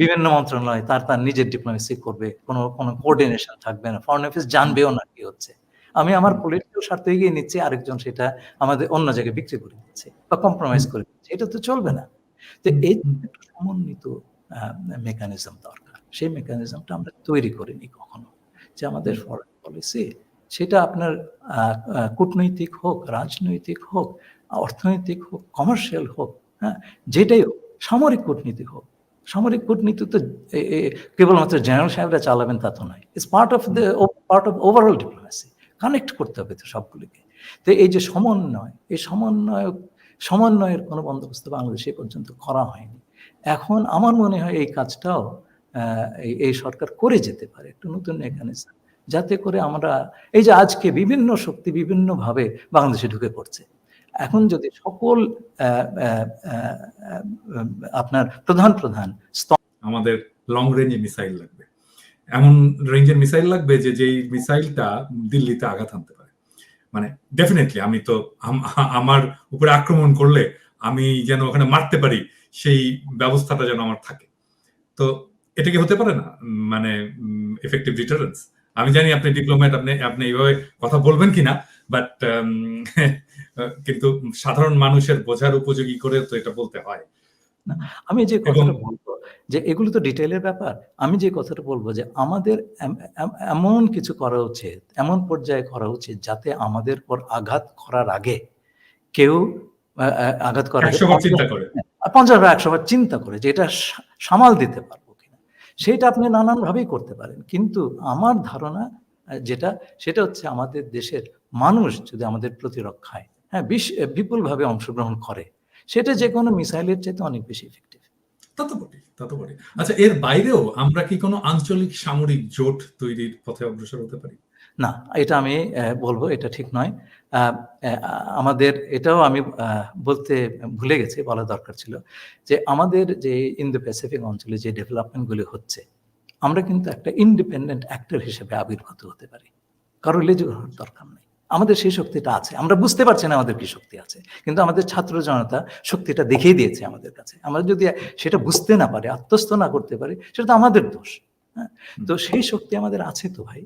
বিভিন্ন মন্ত্রণালয় তার নিজের ডিপ্লোমেসি করবে, কোনো কোঅর্ডিনেশন থাকবে না, ফরেন অফিস জানবেও না কি হচ্ছে। আমি আমার পলিটিক্যাল স্বার্থ এগিয়ে নিচ্ছি, আরেকজন সেটা আমাদের অন্য জায়গায় বিক্রি করে দিচ্ছে বা কম্প্রোমাইজ করে দিচ্ছে, এটা তো চলবে না। তো এই একটা সমন্বিত মেকানিজম দরকার। সেই মেকানিজমটা আমরা তৈরি করিনি কখনো, যে আমাদের ফরেন পলিসি সেটা আপনার কূটনৈতিক হোক, রাজনৈতিক হোক, অর্থনৈতিক হোক, কমার্শিয়াল হোক, যেটাই হোক, সামরিক কূটনীতি হোক, সামরিক কূটনীতি তো কেবলমাত্র জেনারেল সাহেবরা চালাবেন তা তো নয়, it's part of overall diplomacy. Connect করতে হবে তো সবগুলিকে। তো এই যে সমন্বয়, এই সমন্বয়ের কোনো বন্দোবস্ত বাংলাদেশে পর্যন্ত করা হয়নি। এখন আমার মনে হয় এই কাজটাও এই সরকার করে যেতে পারে, একটু নতুন মেকানিজম, যাতে করে আমরা এই যে আজকে বিভিন্ন শক্তি বিভিন্নভাবে বাংলাদেশে ঢুকে পড়ছে, এখন যদি সকল আপনার প্রধান আমাদের লং রেঞ্জ মিসাইল লাগবে, এমন রেঞ্জের মিসাইল লাগবে যে যেই মিসাইলটা দিল্লিতে আঘাত আনতে পারে। মানে ডেফিনেটলি আমি তো আমার উপরে আক্রমণ করলে আমি যেন ওখানে মারতে পারি, সেই ব্যবস্থাটা যেন আমার থাকে। তো এটা কি হতে পারে না মানে এফেক্টিভ ডিটারেন্স? আমি জানি আপনি ডিপ্লোম্যাট, আপনি এইভাবে কথা বলবেন কিনা, বাট কিন্তু সাধারণ মানুষের বোঝার উপযোগী করে তো এটা বলতে হয়। আমি যে কথাটা বলবো যে এগুলো তো ডিটেইলের ব্যাপার, আমি যে কথাটা বলবো যে আমাদের এমন কিছু করা উচিত, এমন পর্যায়ে করা উচিত যাতে আমাদের পর আঘাত করার আগে কেউ আঘাত করার 100 বার চিন্তা করে, 50 বা 100 বার চিন্তা করে যে এটা সামাল দিতে পারবো কিনা। সেটা আপনি নানান ভাবেই করতে পারেন, কিন্তু আমার ধারণা সেটা হচ্ছে আমাদের দেশের মানুষ যদি আমাদের প্রতিরক্ষায় বিপুলভাবে অংশগ্রহণ করে, সেটা যে কোনো মিসাইলের চাইতে অনেক বেশি ইফেক্টিভ। তা তো বলি। আচ্ছা, এর বাইরেও আমরা কি কোনো আঞ্চলিক সামরিক জোট তৈরির পথে অগ্রসর হতে পারি? না, এটা আমি বলবো এটা ঠিক নয়। আমাদের এটাও আমি বলতে ভুলে গেছি, বলা দরকার ছিল, যে আমাদের যে ইন্দো প্যাসিফিক অঞ্চলে যে ডেভেলপমেন্টগুলি হচ্ছে, আমরা কিন্তু একটা ইন্ডিপেন্ডেন্ট অ্যাক্টর হিসেবে আবির্ভূত হতে পারি, কারো লেজু হওয়ার দরকার নেই। আমাদের সেই শক্তিটা আছে, আমরা বুঝতে পারছি না আমাদের কি শক্তি আছে, কিন্তু আমাদের ছাত্র জনতা শক্তিটা দেখিয়ে দিয়েছে আমাদের কাছে। আমরা যদি সেটা বুঝতে না পারি, আত্মস্থ না করতে পারি, সেটা তো আমাদের দোষ। তো সেই শক্তি আমাদের আছে তো ভাই।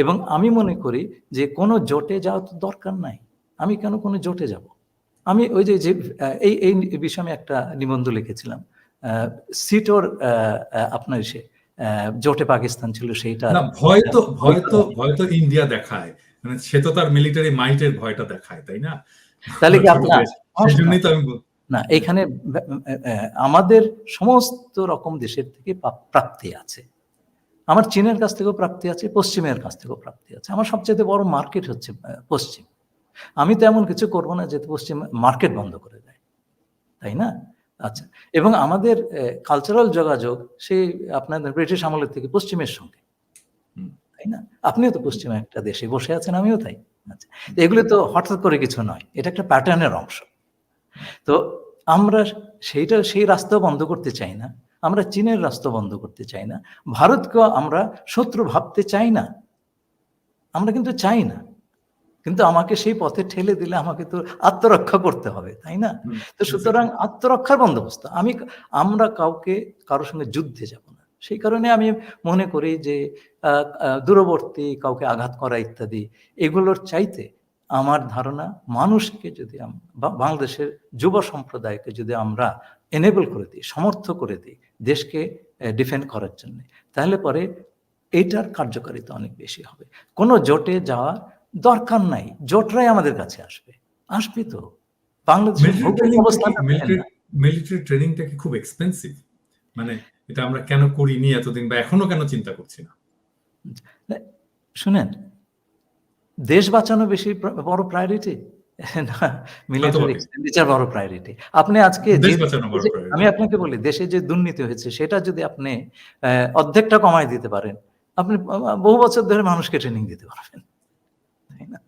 এবং আমি মনে করি যে কোনো জোটে যাওয়া তো দরকার নাই। আমি কেন কোনো জোটে যাব? আমি ওই যে এই বিষয়ে আমি একটা নিবন্ধ লিখেছিলাম, সিটোর আপনার জোটে পাকিস্তান ছিল সেইটা। ভয় তো ইন্ডিয়া দেখায়, মানে সে তো তার মিলিটারি মাইটের ভয়টা দেখায়, তাই না? তাহলে কি আপনার সেজন্যই তো আমি না, এখানে আমাদের সমস্ত রকম দেশের থেকে প্রাপ্তি আছে। আমার চীনের কাছ থেকেও প্রাপ্তি আছে, পশ্চিমের কাছ থেকেও প্রাপ্তি আছে। আমার সবচেয়ে বড় মার্কেট হচ্ছে পশ্চিম। আমি তো এমন কিছু করবো না যে পশ্চিম মার্কেট বন্ধ করে দেয়, তাই না? আচ্ছা, এবং আমাদের কালচারাল যোগাযোগ সেই আপনাদের ব্রিটিশ আমলের থেকে পশ্চিমের সঙ্গে, তাই না? আপনিও তো পশ্চিমে একটা দেশে বসে আছেন, আমিও তাই। আচ্ছা, এগুলো তো হঠাৎ করে কিছু নয়, এটা একটা প্যাটার্নের অংশ। তো আমরা সেই রাস্তাও বন্ধ করতে চাই না, আমরা চীনের রাস্তা বন্ধ করতে চাই না, ভারতকে আমরা শত্রু ভাবতে চাই না, আমরা কিন্তু চাই না। কিন্তু আমাকে সেই পথে ঠেলে দিলে আমাকে তো আত্মরক্ষা করতে হবে, তাই না? তো সুতরাং আত্মরক্ষার বন্দোবস্ত আমরা কারোর সঙ্গে যুদ্ধে যাব না। সেই কারণে আমি মনে করি যে দূরবর্তী কাউকে আঘাত করা ইত্যাদি এগুলোর চাইতে আমার ধারণা, মানুষকে যদি বাংলাদেশের যুব সম্প্রদায়কে যদি আমরা এনেবল করে দিই, সমর্থ করে দিই দেশকে ডিফেন্ড করার জন্য, তাহলে পরে এইটার কার্যকারিতা অনেক বেশি হবে। কোনো জোটে যাওয়ার দরকার নাই, জোটরাই আমাদের কাছে আসবে তো। বাংলাদেশের মিলিটারি ট্রেনিংটা কি খুব এক্সপেন্সিভ? মানে এটা আমরা কেন করিনি এতদিন, বা এখনো কেন চিন্তা করছি না? শুনেন, দেশ বাঁচানো বেশি বড় প্রায়োরিটি না, মিলিটারি বটে। এক্সপেন্ডিচার বড় প্রায়োরিটি। আপনি আজকে দেশ বাঁচানো বড় আমি প্রায়োরিটি। আপনাকে বলি, দেশে যে দুর্নীতি হয়েছে সেটা যদি আপনি অর্ধেকটা কমায় দিতে পারেন, আপনি বহু বছর ধরে মানুষকে ট্রেনিং দিতে পারবেন, তাই না?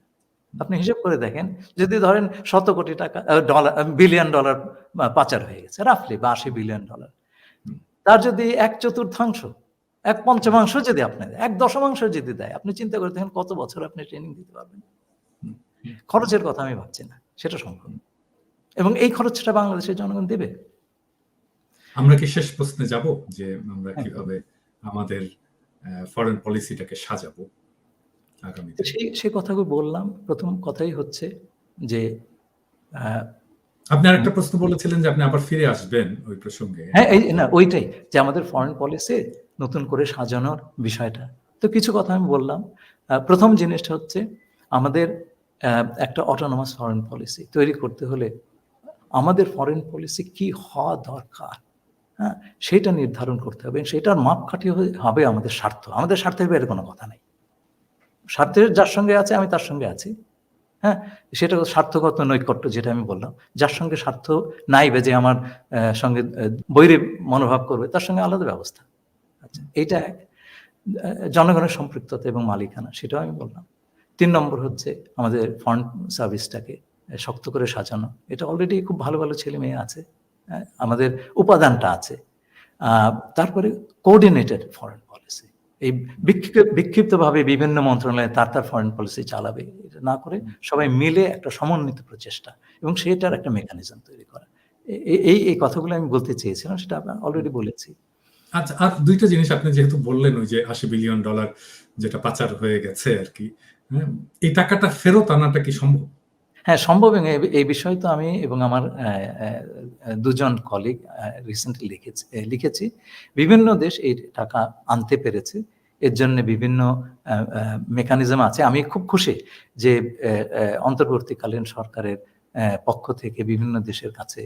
আপনি হিসেব করে দেখেন, যদি ধরেন ১০০ কোটি টাকা বিলিয়ন ডলার পাচার হয়ে গেছে রাফলি, বা ৮০ বিলিয়ন ডলার, তার যদি ১/৪ ১/৫ যদি আপনি দেয়, ১/১০ যদি দেয়, আপনি চিন্তা করে দেখেন কত বছর আপনি ট্রেনিং দিতে পারবেন। খরচের কথা আমি ভাবছি না, সেটা সম্ভব। এবং এই খরচটা বাংলাদেশের জনগণ দেবে। আমরা কি শেষ প্রশ্নে যাব, যে আমরা হ্যাঁ। কিভাবে আমাদের ফরেন পলিসিটাকে সাজাবো আগামীতে? সেই কথাগুলো বললাম। প্রথম কথাই হচ্ছে যে আপনি আরেকটা প্রশ্ন বলেছিলেন যে আপনি আবার ফিরে আসবেন ওই প্রসঙ্গে। হ্যাঁ, এই না ওইটাই যে আমাদের ফরেন পলিসি নতুন করে সাজানোর বিষয়টা। তো কিছু কথা আমি বললাম। প্রথম জিনিসটা হচ্ছে আমাদের একটা অটোনমাস ফরেন পলিসি তৈরি করতে হলে আমাদের ফরেন পলিসি কি হওয়া দরকার, হ্যাঁ, সেটা নির্ধারণ করতে হবে। সেটার মাপকাঠি হবে আমাদের স্বার্থ। আমাদের স্বার্থের বাইরে কোনো কথা নাই। স্বার্থের যার সঙ্গে আছে আমি তার সঙ্গে আছি। হ্যাঁ, সেটা স্বার্থগত নৈকট্য যেটা আমি বললাম। যার সঙ্গে স্বার্থ নাই বা যে আমার সঙ্গে বৈরী মনোভাব করবে তার সঙ্গে আলাদা ব্যবস্থা। আচ্ছা, এইটা এক। জনগণের সম্পৃক্ততা এবং মালিকানা সেটাও আমি বললাম। ৩ নম্বর হচ্ছে আমাদের ফরেন সার্ভিসটাকে শক্ত করে সাজানো। এটা অলরেডি খুব ভালো, ভালো ছেলেমেয়ে আছে। আমাদের উপাদানটা আছে। তারপরে কোঅর্ডিনেটেড ফরেন পলিসি। এই বিক্ষিপ্তভাবে বিভিন্ন মন্ত্রণালয়ে তার ফরেন পলিসি চালাবে। এটা না করে সবাই মিলে একটা সমন্বিত প্রচেষ্টা এবং সেটার একটা মেকানিজম তৈরি করা। এই কথাগুলো আমি বলতে চেয়েছিলাম, সেটা আমি অলরেডি বলেছি। আচ্ছা, আর ২ টা জিনিস আপনি যেহেতু বললেন, ওই যে $৮০ বিলিয়ন যেটা পাচার হয়ে গেছে আরকি। হ্যাঁ? এই টাকাটা ফেরত আনাটা কি সম্ভব? হ্যাঁ, সম্ভব। এবং এই বিষয়ে তো আমি এবং আমার ২ জন কলিগ রিসেন্টলি লিখেছি। বিভিন্ন দেশ এই টাকা আনতে পেরেছে। এর জন্য বিভিন্ন মেকানিজম আছে। আমি খুব খুশি যে অন্তর্বর্তীকালীন সরকারের পক্ষ থেকে বিভিন্ন দেশের কাছে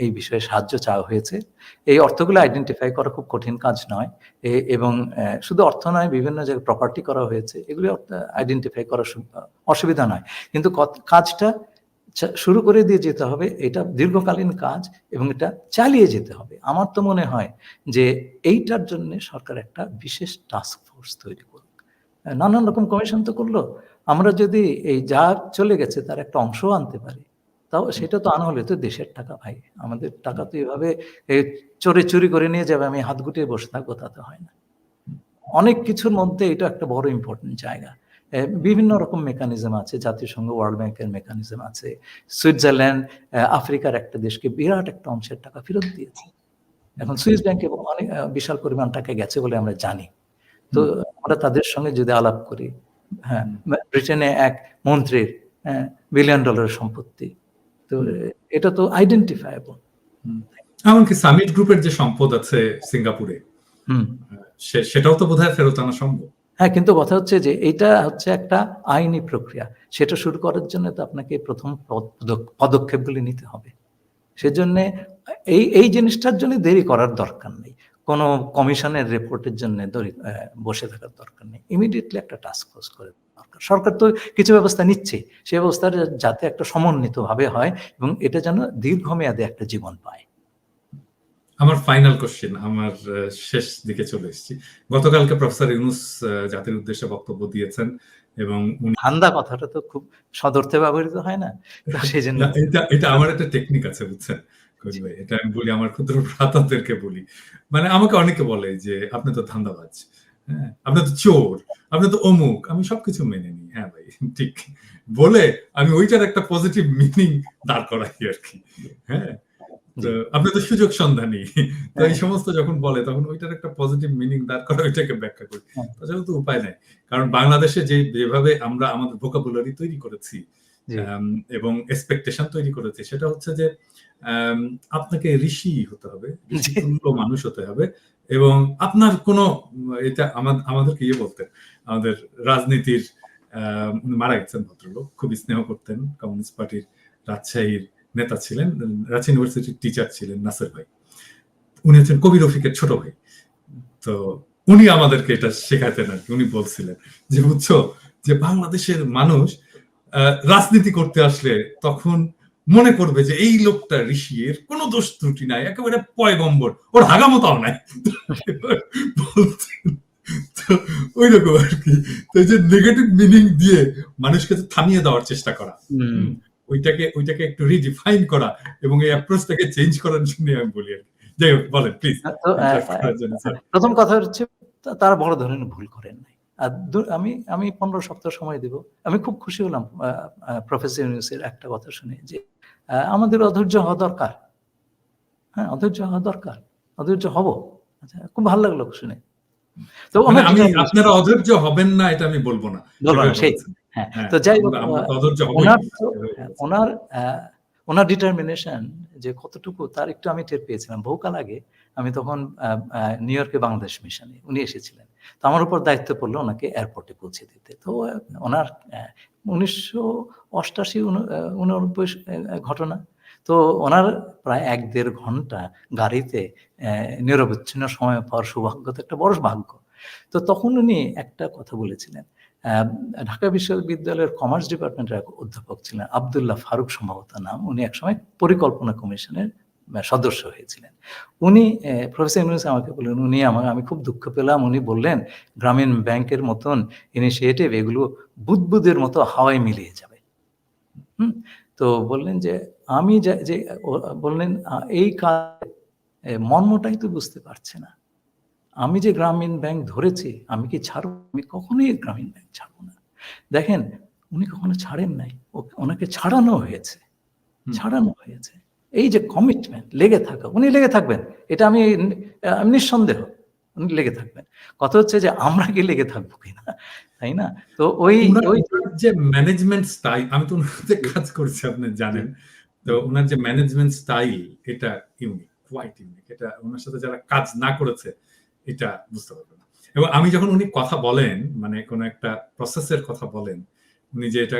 এই বিষয়ে সাহায্য চাওয়া হয়েছে। এই অর্থগুলো আইডেন্টিফাই করা খুব কঠিন কাজ নয়। এবং শুধু অর্থ নয়, বিভিন্ন জায়গায় প্রপার্টি করা হয়েছে। এগুলো আইডেন্টিফাই করা অসুবিধা নয়। কিন্তু কাজটা শুরু করে দিয়ে যেতে হবে। এটা দীর্ঘকালীন কাজ এবং এটা চালিয়ে যেতে হবে। আমার তো মনে হয় যে এইটার জন্য সরকার একটা বিশেষ টাস্ক ফোর্স তৈরি করুক। নানান রকম কমিশন তো করলো। আমরা যদি এই যা চলে গেছে তার একটা অংশও আনতে পারি, তাও সেটা তো আনা হলে তো দেশের টাকা ভাই। আমাদের টাকা তো এভাবে চুরি করে নিয়ে যাবে, আমি হাত গুটিয়ে বসে থাকবো, তা তো হয় না। অনেক কিছুর মধ্যে এটা একটা বড় ইম্পর্টেন্ট জায়গা। বিভিন্ন রকম মেকানিজম আছে। জাতিসংঘ, ওয়ার্ল্ড ব্যাংকের মেকানিজম আছে। সুইজারল্যান্ড আফ্রিকার একটা দেশকে বিরাট একটা অংশের টাকা ফেরত দিয়েছে। এখন সুইস ব্যাংকে অনেক বিশাল পরিমাণ টাকা গেছে বলে আমরা জানি। তো আমরা তাদের সঙ্গে যদি আলাপ করি, হ্যাঁ, ব্রিটেনে এক মন্ত্রীর বিলিয়ন ডলারের সম্পত্তি, তো এটা তো আইডেন্টিফায়েবল। এমনকি সামিট গ্রুপের যে সম্পদ আছে সিঙ্গাপুরে, হুম। সেটাও তো বোধহয় ফেরত আনা সম্ভব। হ্যাঁ, কিন্তু কথা হচ্ছে যে এইটা হচ্ছে একটা আইনি প্রক্রিয়া। সেটা শুরু করার জন্য তো আপনাকে প্রথম পদক্ষেপগুলি নিতে হবে। সেজন্যে এই জিনিসটার জন্য দেরি করার দরকার নেই। কোনো কমিশনের রিপোর্টের জন্য বসে থাকার দরকার নেই। ইমিডিয়েটলি একটা টাস্ক ফোর্স করে দরকার। সরকার তো কিছু ব্যবস্থা নিচ্ছেই। সে ব্যবস্থাটা যাতে একটা সমন্বিতভাবে হয় এবং এটা যেন দীর্ঘমেয়াদে একটা জীবন পায়। আমার ফাইনাল কোশ্চেন, আমার শেষ দিকে চলে এসেছি। গতকালকে প্রফেসর ইউনূস জাতির উদ্দেশ্যে বক্তব্য দিয়েছেন এবং ধান্দা কথাটা তো খুব সদর্থে ব্যবহৃত হয় না? তো সেজন্য এটা আমার একটা টেকনিক আছে, বুঝছেন? এটা আমি বলি, আমার ক্ষুদ্র ভ্রাতাদেরকে বলি। মানে আমাকে অনেকে বলে যে আপনি তো ধান্দাবাজ, হ্যাঁ, আপনি তো চোর, আপনি তো অমুক। আমি সবকিছু মেনে নিই, হ্যাঁ ভাই, ঠিক বলে আমি ওইটার একটা পজিটিভ মিনিং দাঁড় করাই আরকি। হ্যাঁ, তো আপনি তো সুযোগ সন্ধানী। তো এই সমস্ত যখন বলে তখন ওইটার একটা পজিটিভ মিনিং দাঁড় করা, ওইটাকে ব্যাখ্যা করি। তাছাড়া তো উপায় নাই। কারণ বাংলাদেশে যেভাবে আমরা আমাদের ভোকাবুলারি তৈরি করেছি এবং এক্সপেকটেশন তৈরি করেছি, সেটা হচ্ছে যে আপনাকে ঋষি হতে হবে, ঋষিতুল্য মানুষ হতে হবে এবং আপনার কোনো, এটা আমাদেরকে বলতেন, আমাদের রাজনীতির মারা গেছেন ভদ্রলোক, খুব স্নেহ করতেন, কমিউনিস্ট পার্টির রাজশাহীর নেতা ছিলেন, রাজশাহী ইউনিভার্সিটির টিচার ছিলেন নাসের ভাই। উনি হচ্ছেন কবি রফিকের ছোট ভাই। তো উনি আমাদেরকে এটা শেখাতেন আর কি। উনি বলছিলেন যে বুঝছো যে বাংলাদেশের মানুষ রাজনীতি করতে আসলে তখন মনে করবে যে এই লোকটা ঋষি, এর কোনো দোষ ত্রুটি নাই, একেবারে পয়গম্বর, ওর হাগামতাও নাই। বলছেন। তো ওই রকম আর কি। তো এই যে নেগেটিভ মিনিং দিয়ে মানুষকে তো থামিয়ে দেওয়ার চেষ্টা করা, ওইটাকে একটু রিডিফাইন করা এবং এই অ্যাপ্রোচটাকে চেঞ্জ করার জন্য আমি বলি আর কি। যাই হোক, বলেন প্লিজ। তো প্রথম কথা হচ্ছে তারা বড় ধরনের ভুল করেন নাই। আর আমি 15 সপ্তাহ সময় দেব। আমি খুব খুশি হলাম প্রফেসর ইউনূসের একটা কথা শুনে যে আমাদের অধৈর্য হওয়া দরকার। হ্যাঁ, অধৈর্য হওয়া দরকার। অধৈর্য হব। আচ্ছা, খুব ভালো লাগলো শুনে। তো মানে আমি আপনারা অধৈর্য হবেন না এটা আমি বলবো না। সেই হ্যাঁ। তো যাই হোক, আমরা তো অধৈর্য হবই। ওনার ডিটারমিনেশন যে কতটুকু তার একটু আমি টের পেয়েছিলাম। বহুকাল আগে আমি তখন নিউ ইয়র্কে বাংলাদেশ মিশনে উনি এসেছিলেন। তো আমার উপর দায়িত্ব পড়লো ওনাকে এয়ারপোর্টে পৌঁছে দিতে। তো ওনার 1989-89 ঘটনা। তো ওনার প্রায় 1-1.5 ঘন্টা গাড়িতে নিরবচ্ছিন্ন সময় পাওয়ার সৌভাগ্য তো একটা বড় ভাগ্য। তো তখন উনি একটা কথা বলেছিলেন। ঢাকা বিশ্ববিদ্যালয়ের কমার্স ডিপার্টমেন্টের এক অধ্যাপক ছিলেন, আব্দুল্লাহ ফারুক সম্ভবত নাম। উনি একসময় পরিকল্পনা কমিশনের সদস্য হয়েছিলেন। উনি প্রফেসর ইউনূস আমাকে বললেন, আমি খুব দুঃখ পেলাম। উনি বললেন গ্রামীণ ব্যাংকের মতন ইনিশিয়েটিভ এগুলো বুদবুদের মতো হাওয়ায় মিলিয়ে যাবে। তো বললেন যে আমি যে বললেন এই কাজ মর্মটাই তো বুঝতে পারছে না। আমি যে গ্রামীণ ব্যাংক ধরেছি, আমি কি ছাড়ব? আমি কখনোই গ্রামীণ ব্যাংক ছাড়বো না। দেখেন, উনি কখনো ছাড়েন নাই, ওনাকে ছাড়ানো হয়েছে। এই যে কমিটমেন্ট, লেগে থাকা, উনি লেগে থাকবেন, এটা আমি নিঃসন্দেহ উনি লেগে থাকবেন। কথা হচ্ছে যে আমরা কি লেগে থাকবো কিনা, তাই না? তো ওই যে ম্যানেজমেন্ট স্টাইল, আমি তো ওনার সাথে কাজ করছি, আপনি জানেন। তো ওনার যে ম্যানেজমেন্ট স্টাইল, এটা ইউনিক, কোয়াইট ইউনিক। এটা ওনার সাথে যারা কাজ না করেছে এটা বুঝতে পারবে না। এবং আমি যখন উনি কথা বলেন, মানে কোন একটা প্রসেসের কথা বলেন, উনি যে এটা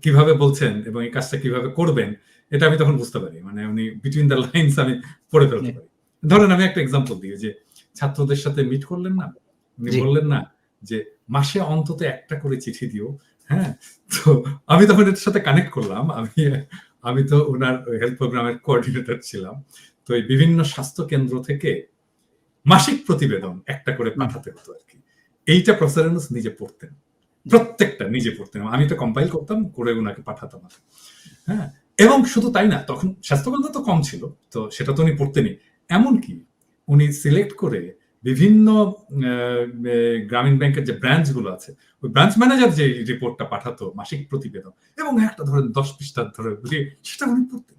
কিভাবে বলছেন এবং এই কাজটা কিভাবে করবেন, এটা আমি তখন বুঝতে পারি। মানে উনি বিটুইন দ্য লাইনস আমি পড়ে ফেলতে পারি। ধরেন আমি একটা এক্সাম্পল দিই, যে ছাত্রদের সাথে মিট করলেন না, উনি বললেন না যে মাসে অন্তত একটা করে চিঠি দিও। হ্যাঁ, তো আমি তখন এটার সাথে কানেক্ট করলাম। আমি তো ওনার হেলথ প্রোগ্রামের কোঅর্ডিনেটর ছিলাম। তো এই বিভিন্ন স্বাস্থ্য কেন্দ্র থেকে মাসিক প্রতিবেদন একটা করে পাঠাতে হতো আর কি। এইটা প্রফেসর ইউনূস নিজে পড়তেন, প্রত্যেকটা নিজে পড়তেন। আমি তো কম্পাইল করতাম, করে ওনাকে পাঠাতাম। হ্যাঁ, এবং শুধু তাই না, তখন স্বাস্থ্যকেন্দ্র তো কম ছিল, তো সেটা তো উনি পড়তেনই। এমনকি উনি সিলেক্ট করে বিভিন্ন গ্রামীণ ব্যাংকের যে ব্রাঞ্চ গুলো আছে, ওই ব্রাঞ্চ ম্যানেজার যে রিপোর্টটা পাঠাতো, মাসিক প্রতিবেদন, এবং একটা ধরেন 10 পৃষ্ঠা ধরে সেটা উনি পড়তেন,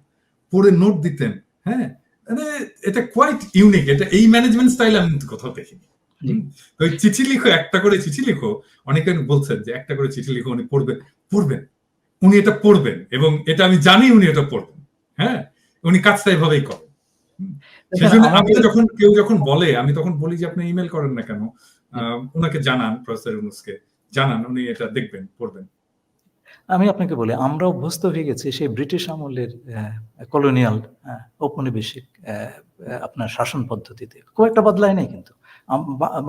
পড়ে নোট দিতেন। হ্যাঁ, মানে এটা কোয়াইট ইউনিক। এটা এই ম্যানেজমেন্ট স্টাইল আমি কোথাও দেখিনি। ওই চিঠি লিখো, একটা করে চিঠি লিখো। অনেকে বলছেন যে একটা করে চিঠি লিখো, উনি পড়বেন, উনি এটা পড়বেন, এবং এটা আমি জানি উনি এটা পড়বেন। হ্যাঁ, উনি কাজটা এভাবেই করেন। সেজন্য আমি যখন কেউ যখন বলে, আমি তখন বলি যে আপনি ইমেল করেন না কেন, ওনাকে জানান, প্রফেসর ইউনূসকে জানান, উনি এটা দেখবেন, পড়বেন। আমি আপনাকে বলি, আমরা অভ্যস্ত হয়ে গেছি সেই ব্রিটিশ আমলের কলোনিয়াল ঔপনিবেশিক আপনার শাসন পদ্ধতিতে। খুব একটা বদলায় নাই কিন্তু।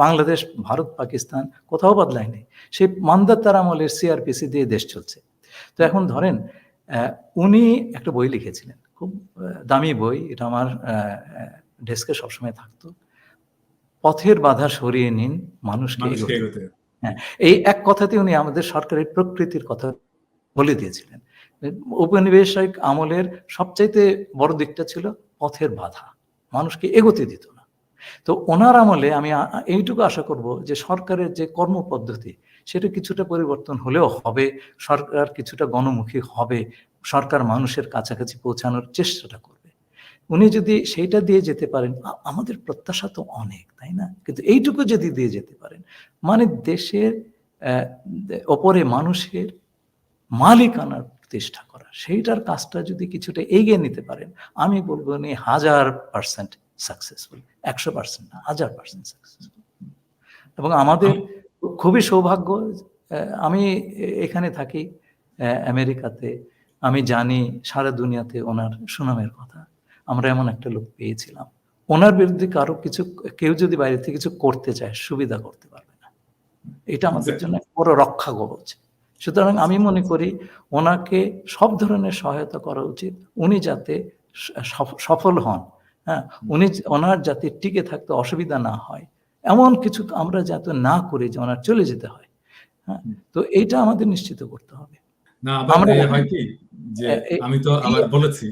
বাংলাদেশ, ভারত, পাকিস্তান কোথাও বদলায় নাই। সেই মান্দাতার আমলের সিআরপিসি দিয়ে দেশ চলছে। তো এখন ধরেন, উনি একটা বই লিখেছিলেন, খুব দামি বই, এটা আমার ডেস্কে সবসময় থাকতো। পথের বাধা সরিয়ে নিন, মানুষকে এগোতে। হ্যাঁ, এই এক কথাতে উনি আমাদের সরকারের প্রকৃতির কথা বলে দিয়েছিলেন। ঔপনিবেশিক আমলের সবচাইতে বড় দিকটা ছিল পথের বাধা, মানুষকে এগোতে দিত না। তো ওনার আমলে আমি এইটুকু আশা করব যে সরকারের যে কর্মপদ্ধতি, সেটা কিছুটা পরিবর্তন হলেও হবে। সরকার কিছুটা গণমুখী হবে, সরকার মানুষের কাছাকাছি পৌঁছানোর চেষ্টাটা করবে। উনি যদি সেইটা দিয়ে যেতে পারেন, আমাদের প্রত্যাশা তো অনেক, তাই না? কিন্তু এইটুকু যদি দিয়ে যেতে পারেন, মানে দেশের ওপরে মানুষের মালিকানার প্রতিষ্ঠা করা, সেইটার কাজটা যদি কিছুটা এগিয়ে নিতে পারেন, আমি বলবো উনি 1000% সাকসেসফুল। 100% না, 1000% সাকসেসফুল। এবং আমাদের খুবই সৌভাগ্য, আমি এখানে থাকি আমেরিকাতে, আমি জানি সারা দুনিয়াতে ওনার সুনামের কথা। আমরা এমন একটা লোক পেয়েছিলাম, ওনার বিরুদ্ধে কেউ যদি বাইরে থেকে কিছু করতে চায়, সুবিধা করতে পারবে না। এটা আমাদের জন্য বড় রক্ষা কবচ। সুতরাং আমি মনে করি ওনাকে সব ধরনের সহায়তা করা উচিত, উনি যাতে সফল হন, হ্যাঁ, ওনার যাতে টিকে থাকতে অসুবিধা না হয়, এমন কিছু আমরা যাতে না করি যে ওনার চলে যেতে হয়। হ্যাঁ, তো এইটা আমাদের নিশ্চিত করতে হবে। না, আবার হয় কি যে আমি তো আবার বলেছি,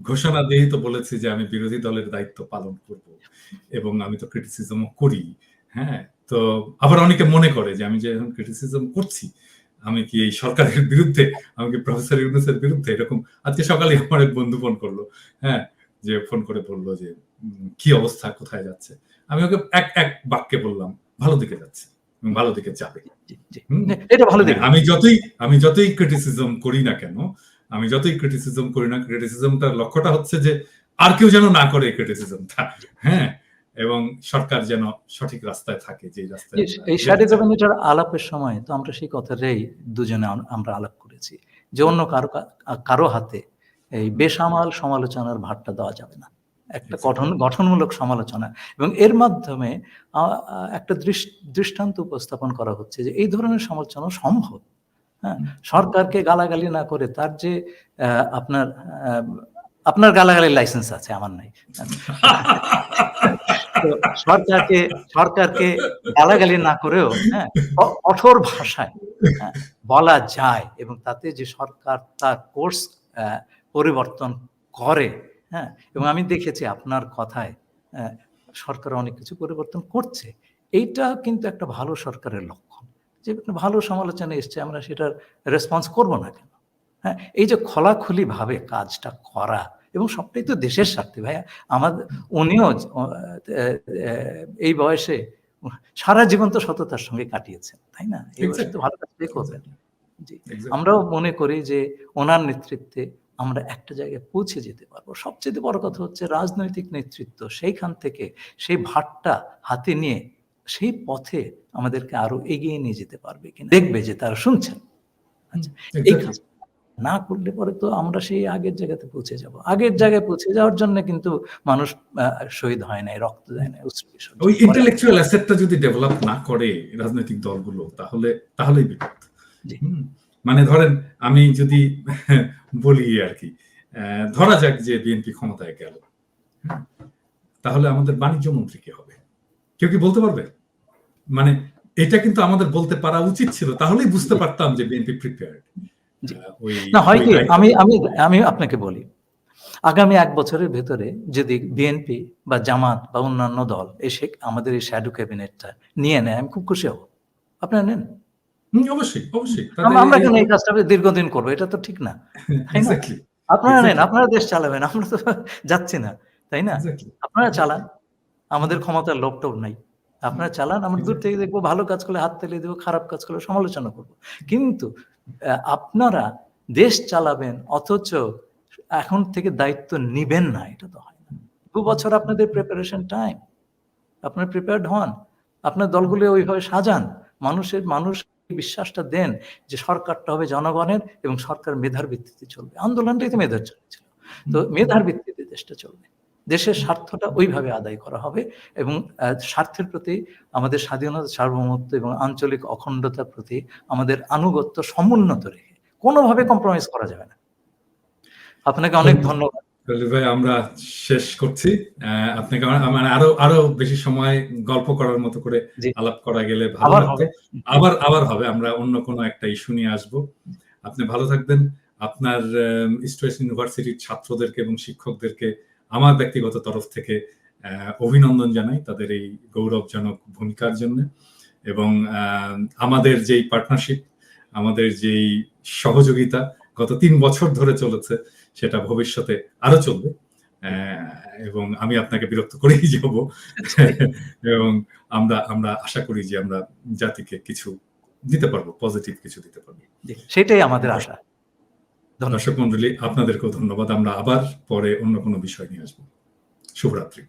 ঘোষণা দিয়েই তো বলেছি যে আমি বিরোধী দলের দায়িত্ব পালন করব, এবং আমি তো ক্রিটিসিজমও করি। হ্যাঁ, তো আবার অনেকে মনে করে যে আমি যে এখন ক্রিটিসিজম করছি, আমি কি এই সরকারের বিরুদ্ধে, আমি কি প্রফেসর ইউনূসের বিরুদ্ধে। এরকম আজকে সকালে আমার এক বন্ধু ফোন করলো, হ্যাঁ, যে ফোন করে বললো যে কি অবস্থা, কোথায় যাচ্ছে। আমি ওকে এক বাক্যে বললাম, ভালো দিকে যাচ্ছে এবং ভালো দিকে যাবে। এটা ভালো দিকে। আমি যতই ক্রিটিসিজম করি না কেন, ক্রিটিসিজমটার লক্ষ্যটা হচ্ছে যে আর কেউ যেন না করে ক্রিটিসিজমটা, হ্যাঁ, এবং সরকার যেন সঠিক রাস্তায় থাকে, যে রাস্তায়। এই শাডো ক্যাবিনেটের আলাপের সময় তো আমরা সেই কথাটাই দুজনে আমরা আলাপ করেছি যে অন্য কারো হাতে এই বেসামাল সমালোচনার ভারটা দেওয়া যাবে না। একটা গঠনমূলক সমালোচনা, এবং এর মাধ্যমে একটা দৃষ্টান্ত উপস্থাপন করা হচ্ছে যে এই ধরনের সমালোচনা সম্ভব। হ্যাঁ, সরকারকে গালাগালি না করে, তার যে আপনার গালাগালির লাইসেন্স আছে, আমার নাই। সরকারকে গালাগালি না করেও, হ্যাঁ, কঠোর ভাষায় বলা যায়, এবং তাতে যে সরকার তার কোর্স পরিবর্তন করে, হ্যাঁ, এবং আমি দেখেছি আপনার কথায় সরকার অনেক কিছু পরিবর্তন করছে। এইটা কিন্তু একটা ভালো সরকারের লক্ষণ, যে ভালো সমালোচনা এসছে, আমরা সেটার রেসপন্স করব না কেন? হ্যাঁ, এই যে খোলাখুলি ভাবে কাজটা করা, এবং সবটাই তো দেশের স্বার্থে ভাইয়া। উনিও এই বয়সে সারা জীবন তো সততার সঙ্গে কাটিয়েছেন, তাই না? এই বয়সে তো ভালো কাজটাই করবেন। জি, আমরাও মনে করি যে ওনার নেতৃত্বে আমরা একটা জায়গায় পৌঁছে যেতে পারবো। সবচেয়ে বড় কথা হচ্ছে রাজনৈতিক নেতৃত্ব সেইখান থেকে সেই ভারটা হাতে নিয়ে সেই পথে আমাদেরকে আরো এগিয়ে নিয়ে যেতে পারবে কিনা, দেখবে যে তারা শুনছেন। আচ্ছা, এই কাজ না করলে পরে তো আমরা সেই আগের জায়গাতে পৌঁছে যাব। আগের জায়গায় পৌঁছে যাওয়ার জন্য কিন্তু মানুষ শহীদ হয় নাই, রক্ত দেয় নাই, অশ্রু বিসর্জন করে। ওই ইন্টেলেকচুয়াল অ্যাসেটটা যদি ডেভেলপ না করে রাজনৈতিক দলগুলো, তাহলেই বিপদ। মানে ধরেন আমি যদি বলি আর কি, ধরা যাক যে বিএনপি ক্ষমতায় গেল, তাহলে আমাদের বাণিজ্য মন্ত্রী কে হবে? কেউ কি বলতে পারবে? মানে এটা কিন্তু আমাদের বলতে পারা উচিত ছিল, তাহলেই বুঝতে পারতাম যে বিএনপি প্রিপেয়ার্ড। না, হয় কি, আমি আপনাকে বলি, আগামী 1 বছরের ভেতরে যদি বিএনপি বা জামাত বা অন্যান্য দল এসে আমাদের এই শ্যাডো ক্যাবিনেটটা নিয়ে নেয়, আমি খুব খুশি হব। আপনারা নেন? অবশ্যই। আমরা কেন এই কাজটা দীর্ঘদিন করবো? এটা তো ঠিক না, তাই না? আপনারা নেন, আপনারা দেশ চালাবেন, আমরা তো যাচ্ছি না, তাই না? আপনারা চালান, আমাদের ক্ষমতার লোভ টোভ নাই। আপনারা চালান, আমরা দূর থেকে দেখবো, ভালো কাজ করলে হাত তালি দেবো, খারাপ কাজ করলে সমালোচনা করবো। কিন্তু আপনারা দেশ চালাবেন অথচ এখন থেকে দায়িত্ব নিবেন না, এটা তো হয় না। 2 বছর আপনাদের প্রিপারেশন টাইম, আপনারা প্রিপেয়ার্ড হন, আপনার দলগুলো ওইভাবে সাজান, মানুষ বিশ্বাসটা দেন যে সরকারটা হবে জনগণের, এবং সরকার মেধার ভিত্তিতে চলবে। আন্দোলনটাই তো মেধার চলেছিল, তো মেধার ভিত্তিতে দেশটা চলবে। দেশের স্বার্থটা ওইভাবে আদায় করা হবে, এবং স্বার্থের প্রতি আমাদের স্বাধীনতা, সার্বভৌমত্ব এবং আঞ্চলিক অখণ্ডতার প্রতি আমাদের আনুগত্য সমুন্নত রেখে কোনোভাবে কম্প্রোমাইজ করা যাবে না। আপনাকে অনেক ধন্যবাদ ভাই, আমরা শেষ করছি। আপনাকে মানে আরো বেশি সময় গল্প করার মতো করে আলাপ করা গেলে ভালো লাগতো। আবার হবে, আমরা অন্য কোনো একটা ইস্যু নিয়ে আসবো। আপনি ভালো থাকবেন। আপনার ইস্ট ওয়েস্ট ইউনিভার্সিটির ছাত্রদেরকে এবং শিক্ষকদেরকে আমার ব্যক্তিগত তরফ থেকে অভিনন্দন জানাই তাদের এই গৌরবজনক ভূমিকার জন্য, এবং আমাদের যেই পার্টনারশিপ, আমাদের যেই সহযোগিতা গত 3 বছর ধরে চলেছে, সেটা ভবিষ্যতে আরো চলবে, এবং আমি আপনাকে বিরক্ত করেই যাব, এবং আমরা আশা করি যে আমরা জাতিকে কিছু দিতে পারবো, পজিটিভ কিছু দিতে পারবো, সেটাই আমাদের আশা। দর্শক মন্ডলী, আপনাদেরকেও ধন্যবাদ। আমরা আবার পরে অন্য কোনো বিষয় নিয়ে আসবো। শুভরাত্রি।